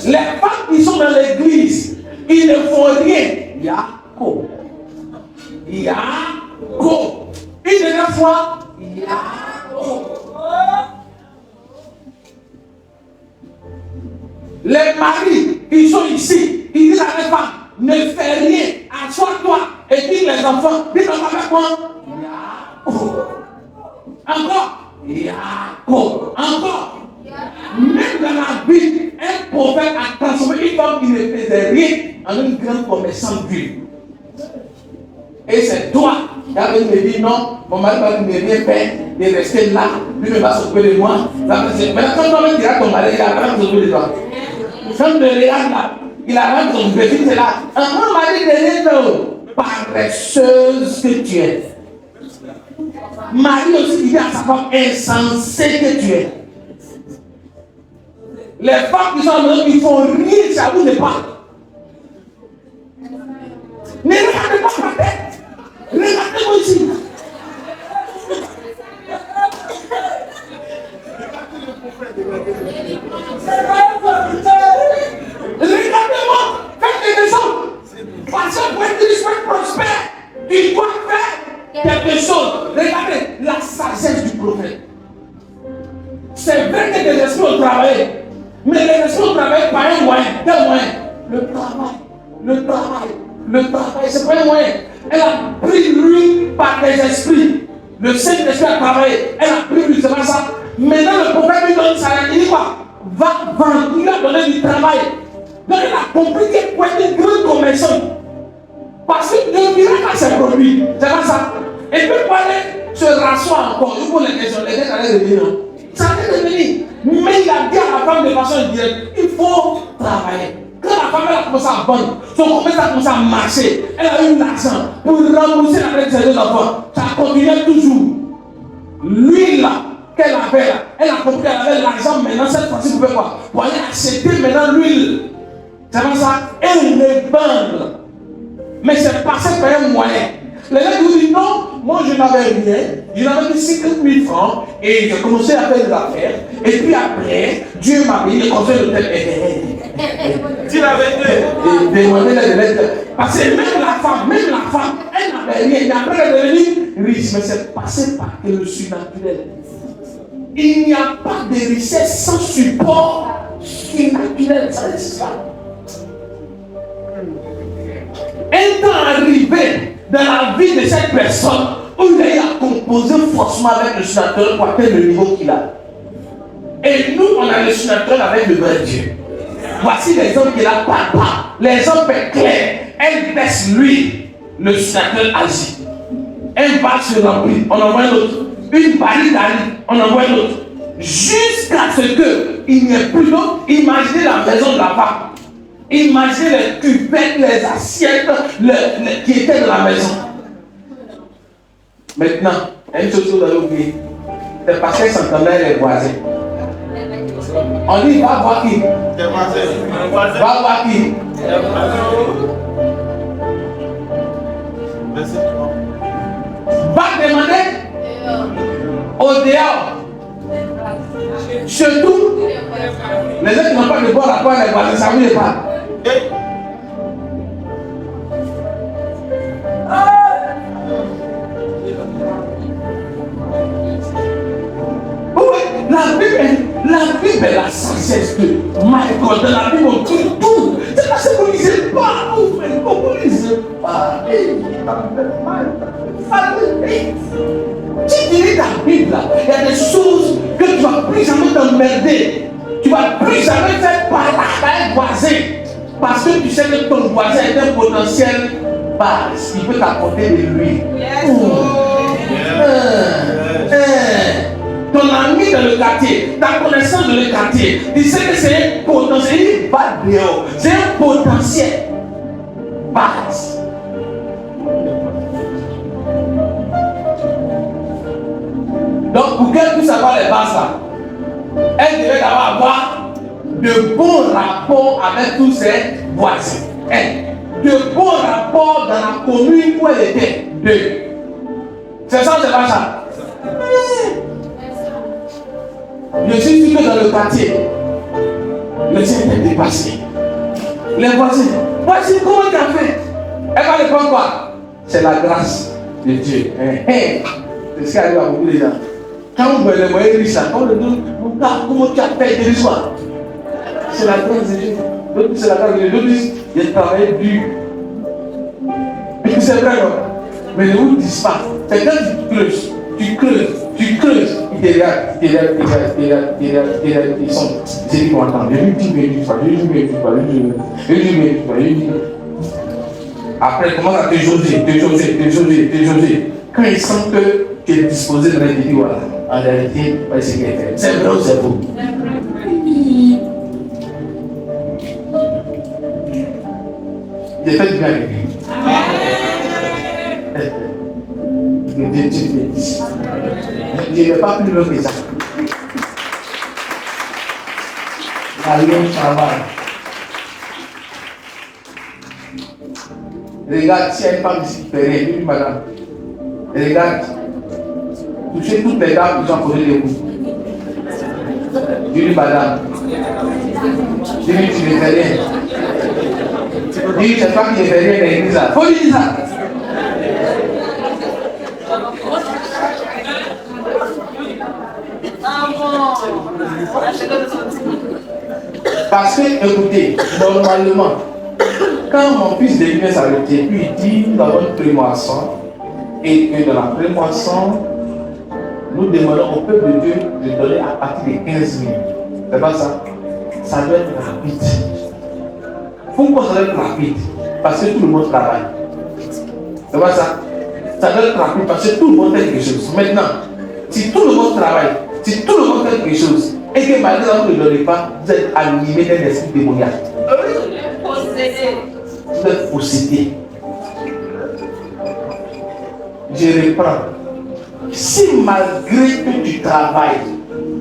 Les femmes qui sont dans l'église, ils ne font rien. Yako. Yako. Une dernière fois. Yako. Les maris qui sont ici, ils disent à les femmes, ne fais rien, assois-toi et dis les enfants, dis l'enfant avec moi. Encore. Encore. Même dans la Bible, un prophète a transformé une femme qui ne faisait rien en une grande commerçante d'huile. Et c'est toi qui as me dit non, mon mari va me rien faire, de rester là, lui ne va s'occuper de moi. Maintenant, quand toi-même diras ton mari, il a rien s'occuper de toi. Quand tu regardes là, il a rien s'occuper de toi, c'est là. Mon mari de rien, paresseuse que tu es. Marie aussi dit à sa femme, insensée que tu es. Les femmes qui sont à la maison, ils font rien, c'est à vous de pas. Ne regardez pas ma tête. Regardez-moi ici. Regardez-moi. Faites des descentes. Parce que pour être riche, pour être prospère, tu dois faire quelque chose. Regardez la sagesse du prophète. C'est vrai que des esprits ont travaillé. Mais les esprits ont travaillé par un moyen. Quel moyen? Le travail, c'est pas un moyen. Elle a pris lui par les esprits. Le Saint-Esprit a travaillé. Elle a pris lui, c'est pas ça. Maintenant, le prophète lui donne ça. Il dit quoi? Va vendre. Il lui a donné du travail. Donc, il a compris qu'il faut être une grande commerçante. Parce que le miracle s'est produit. C'est pas ça. Et puis, pour aller se rasseoir encore, il faut les questions. Les gens allaient revenir. Ça allait revenir. Mais il a dit à la femme de façon directe, il faut travailler. Quand la femme a commencé à vendre, son commerce a commencé à marcher, elle a eu l'argent pour rembourser la dette de ses deux enfants. Ça continuait toujours. L'huile là, qu'elle avait là, elle a compris qu'elle avait l'argent maintenant, cette fois-ci, pour faire quoi? Pour aller acheter maintenant l'huile. C'est comme ça, et les vendre. Mais c'est passé par un moyen. Les gens vous disent non, moi je n'avais rien, je n'avais que 50 000 francs et j'ai commencé à faire des affaires. Et puis après, Dieu m'a mis le conseil de tel. Tu l'avais dit. Parce que même la femme, elle n'avait rien. Et après elle est devenue riche, mais c'est passé par le surnaturel. Il n'y a pas de richesse sans support surnaturel. Ça n'existe pas. Un temps arrivé dans la vie de cette personne où il a composé forcément avec le surnaturel pour atteindre le niveau qu'il a. Et nous, on a le surnaturel avec le vrai Dieu. Voici les hommes qu'il a pas. Les hommes clairs. Elle baisse lui. Le surnaturel agit. Un vase se remplit, on envoie un autre. Une barrique arrive, on envoie un autre. Jusqu'à ce qu'il n'y ait plus d'eau. Imaginez la maison de la femme. Imaginez les cuvettes, les assiettes qui étaient dans la maison. Maintenant, il y a une chose que vous avez oublié. C'est parce qu'elle s'entendait les voisins. On dit va voir qui? Va voir qui? Va demander au dehors. Surtout, les gens qui n'ont pas de bord à quoi les voisins, ça ne vous pas. La Bible est la sagesse de Michael. Dans la Bible, on trouve tout. C'est parce que vous ne lisez pas. Vous ne lisez pas. Si tu lis ta Bible, il y a des choses que tu ne vas plus jamais t'emmerder. Tu ne vas plus jamais faire par un voisin. Parce que tu sais que ton voisin est un potentiel base. Il peut t'apporter de l'huile. Ton ami dans le quartier, ta connaissance dans le quartier, tu sais que c'est un potentiel, il va dehors, c'est un potentiel base. Donc pour qu'elle puisse avoir les bases là, elle devait d'abord avoir de bons rapports avec tous ses voisins. De bons rapports dans la commune où elle était. C'est ça, c'est pas ça. Je suis sûr que dans le quartier, le ciel est dépassé. Les voisins, voici comment tu as fait. Elle va répondre quoi? C'est la grâce de Dieu. C'est ce qui arrive à beaucoup de gens. Quand vous voyez les moyens riches, quand on leur dit, comment tu as fait de l'histoire? c'est la grâce de Dieu. D'autres disent c'est la grâce de Dieu. D'autres disent j'ai travaillé dur. C'est vrai, non? Mais ne vous dis pas. C'est quand tu creuses, il te regarde, ils sont. C'est lui qui m'entend. Je lui dis, après, il commence à te jauger. Quand il sent que tu es disposé de dire, voilà, en réalité, c'est ce qu'il fait. C'est vrai ou c'est faux? J'ai fait du bien avec lui. Je ne vais pas plus loin que ça. Allons travail. Regarde, si il y a une femme ici qui fait rien, dis madame. Regarde, touchez toutes les dames qui ont posé les coups. Dis madame. Dis tu ne fais rien. Dis cette femme qui ne fait rien, mais il dit ça. Faut lui dire ça. Parce que, écoutez, normalement, quand mon fils devient s'arrêter, puis il dit nous avons une prémoisson, et que dans la prémoisson, nous demandons au peuple de Dieu de donner à partir de 15 000. C'est pas ça? Ça doit être rapide. Pourquoi ça doit être rapide? Parce que tout le monde travaille. C'est pas ça? Ça doit être rapide parce que tout le monde fait quelque chose. Maintenant, si tout le monde travaille, si tout le monde fait quelque chose, et que malgré ça vous ne donnez pas, vous êtes animé d'un esprit démoniaque. Vous êtes possédé. Je reprends. Si malgré que tu travailles,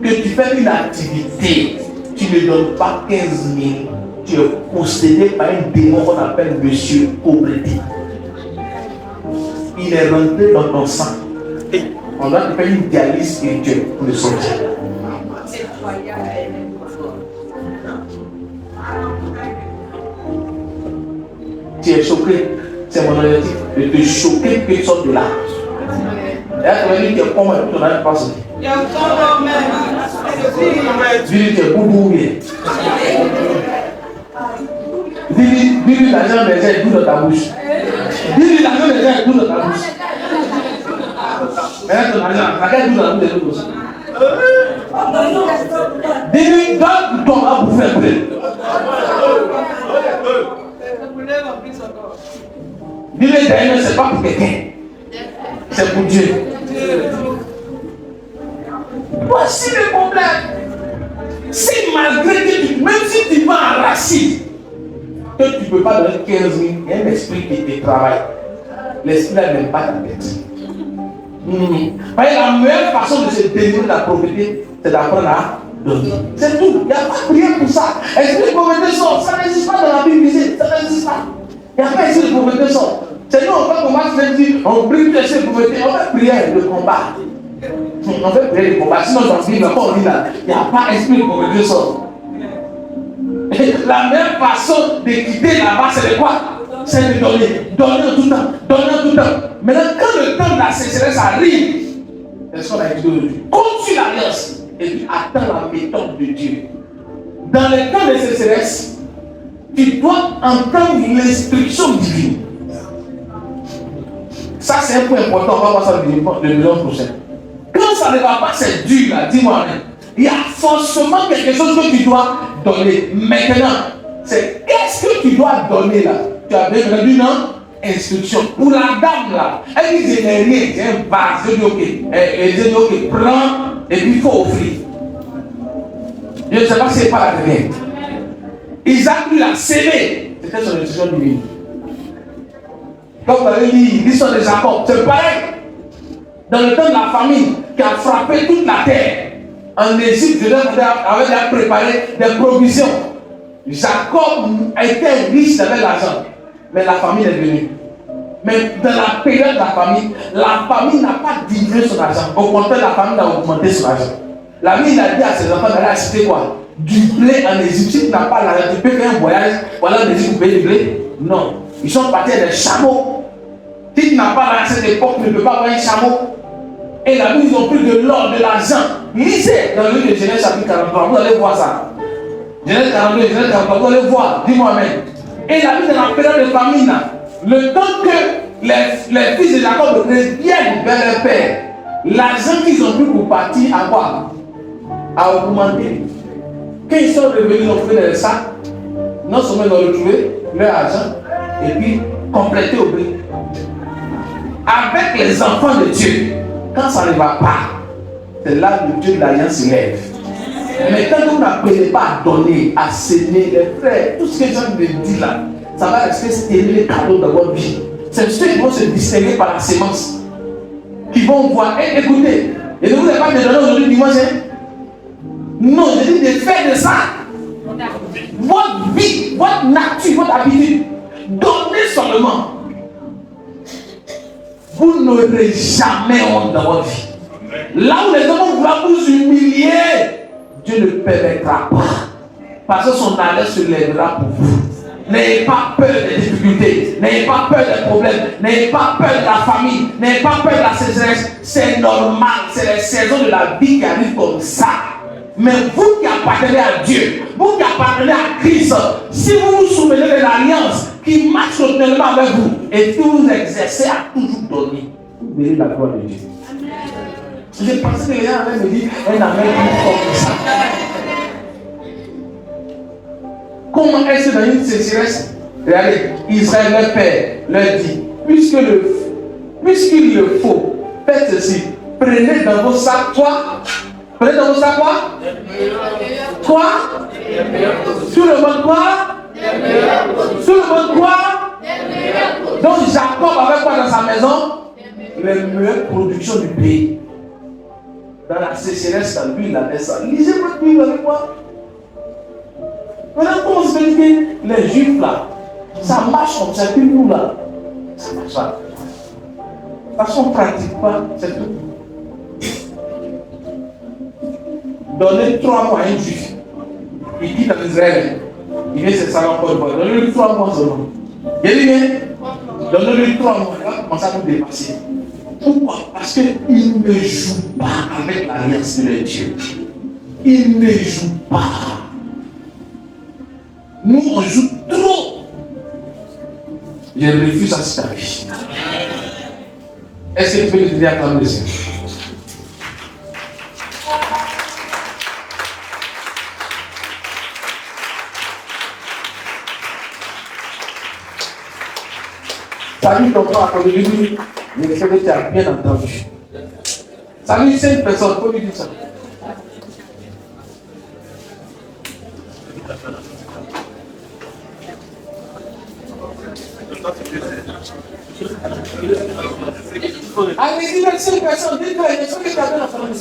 que tu fais une activité, tu ne donnes pas 15 000, tu es possédé par un démon qu'on appelle Monsieur pauvreté. Il est rentré dans ton sang. On doit te faire une dialyse spirituelle pour le sortir. Tu es choqué. C'est mon objectif de te choquer que tu sortes de là. Et là, tu vas dire que tu es comme tu n'as pas sorti. Dis-lui que tu es boubou bien. Dis-lui l'argent des gens est tout dans ta bouche. Dis-lui l'argent des gens est tout dans ta bouche. Maintenant ton argent, laquelle tout dans la bouche de l'autre. Dis-lui, donne ton à bouffer après. Dis-lui d'ailleurs, c'est pas pour quelqu'un. C'est pour Dieu. Voici le problème. Si malgré que même si tu vas en racine, que tu ne peux pas donner 15 000, il y a un esprit qui te travaille. L'esprit n'aime pas ta tête. La meilleure façon de se délivrer de la pauvreté, c'est d'apprendre à donner. C'est tout. Il n'y a pas de prière pour ça. Esprit de pauvreté sort. Ça n'existe pas dans la Bible. Ça n'existe pas. Il n'y a pas esprit de pauvreté sort. C'est nous, on va combattre, on prie pour l'esprit de pauvreté. On fait prière de combat. On fait prière de combat. Sinon, dans la Bible, on dit là, il n'y a pas esprit de pauvreté sort. La meilleure façon de quitter là-bas, c'est de quoi? C'est de donner. Donner tout le temps. Donner tout le temps. Maintenant, quand le temps de la sécheresse arrive, c'est ce qu'on a dit aujourd'hui. Continue l'alliance et puis attends la méthode de Dieu. Dans le temps de sécheresse, tu dois entendre l'instruction divine. Ça, c'est un point important. On va voir ça le dimanche prochain. Quand ça ne va pas, c'est dur là. Dis-moi, il y a forcément quelque chose que tu dois donner. Maintenant, c'est qu'est-ce que tu dois donner là? Tu as bien entendu, non? Instruction. Pour la dame là, elle dit je n'ai rien, c'est un vase. Je dis ok. Elle dit ok, prends et puis il faut offrir. Je ne sais pas si c'est pas la dernière. Isaac lui a sémé. C'était son instruction divine. Comme vous avez dit, l'histoire de Jacob, c'est pareil. Dans le temps de la famine qui a frappé toute la terre, en Égypte, Dieu avait déjà préparé des provisions. Jacob était riche, il avait l'argent, mais la famine est venue. Mais dans la période de la famine n'a pas diminué son argent. Au contraire, la famine a augmenté son argent. La famine a dit à ses enfants d'aller acheter quoi? Du blé en Égypte. Si tu n'as pas l'argent, tu peux faire un voyage, voilà en Égypte pour payer du blé. Non. Ils sont partis avec des chameaux. Si tu n'as pas l'argent à cette époque, tu ne peux pas avoir un chameau. Et là, ils ont pris de l'or, de l'argent. Lisez dans le livre de Genèse chapitre 43, vous allez voir ça. Genèse 42, Genèse 43, vous allez voir, dis-moi amen. Et la vie de la période de famine, le temps que les fils de Jacob reviennent vers leur père, l'argent qu'ils ont pris pour partir à quoi? A augmenté. Quand ils sont revenus, ils ont fait des sacs, non seulement ils ont retrouvé leur argent, et puis complété au prix. Avec les enfants de Dieu, quand ça ne va pas, c'est là que Dieu de l'Alliance se lève. Mais quand vous n'appelez pas à donner, à s'aimer, les frères, tout ce que Jean me dit là, ça va rester stérile les cadeaux de votre vie. C'est ceux qui vont se distinguer par la sémence, qui vont voir. Et écoutez, et ne vous avez pas de donner aujourd'hui dimanche, hein? Non, je dis de faire de ça. Votre vie, votre nature, votre habitude. Donnez seulement. Vous n'aurez jamais honte dans votre vie. Là où les hommes vont vouloir vous humilier, Dieu ne permettra pas. Parce que son alliance se lèvera pour vous. N'ayez pas peur des difficultés. N'ayez pas peur des problèmes. N'ayez pas peur de la famille. N'ayez pas peur de la sécheresse. C'est normal. C'est les saisons de la vie qui arrivent comme ça. Mais vous qui appartenez à Dieu, vous qui appartenez à Christ, si vous vous souvenez de l'alliance qui marche continuellement avec vous et que vous exercez à toujours donner, vous verrez la gloire de Dieu. J'ai pensé que les gens avaient me dit un amen plus fort que ça. Comment est-ce que dans une sécheresse, regardez, Israël, leur père, leur dit, puisqu'il le faut, faites ceci, prenez dans vos sacs quoi? Prenez dans vos sacs quoi? Quoi? Sur le mode quoi? Sur le mode quoi? Donc Jacob avait quoi dans sa maison? Les meilleures productions du pays. Dans la sécheresse, lui, il avait ça. Lisez votre Bible avec moi. Maintenant, comment se fait que les Juifs là, ça marche comme ça, puis nous là, ça marche pas. Parce qu'on ne pratique pas, c'est tout. Donnez 3 mois à un Juif. Il dit dans Israël, il vient se saler encore une fois. Donnez-lui 3 mois seulement. Il dit bien, donnez-lui 3 mois, il va commencer à nous dépasser. Pourquoi? Parce qu'il ne joue pas avec l'alliance de Dieu. Il ne joue pas. Nous, on joue trop. Je refuse à cette vie. Est-ce que tu peux le dire à ton deuxième? Salut ton frère, quand je lui dis, je sais que tu as bien entendu. Salut 5 personnes, faut lui dire ça. Allez, dis à 5 personnes, dis-toi, je sais que tu as bien entendu.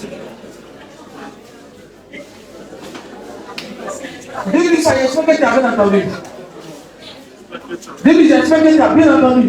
Dis-lui ça, je sais que tu as bien entendu. Dis-lui, j'espère que tu as bien entendu.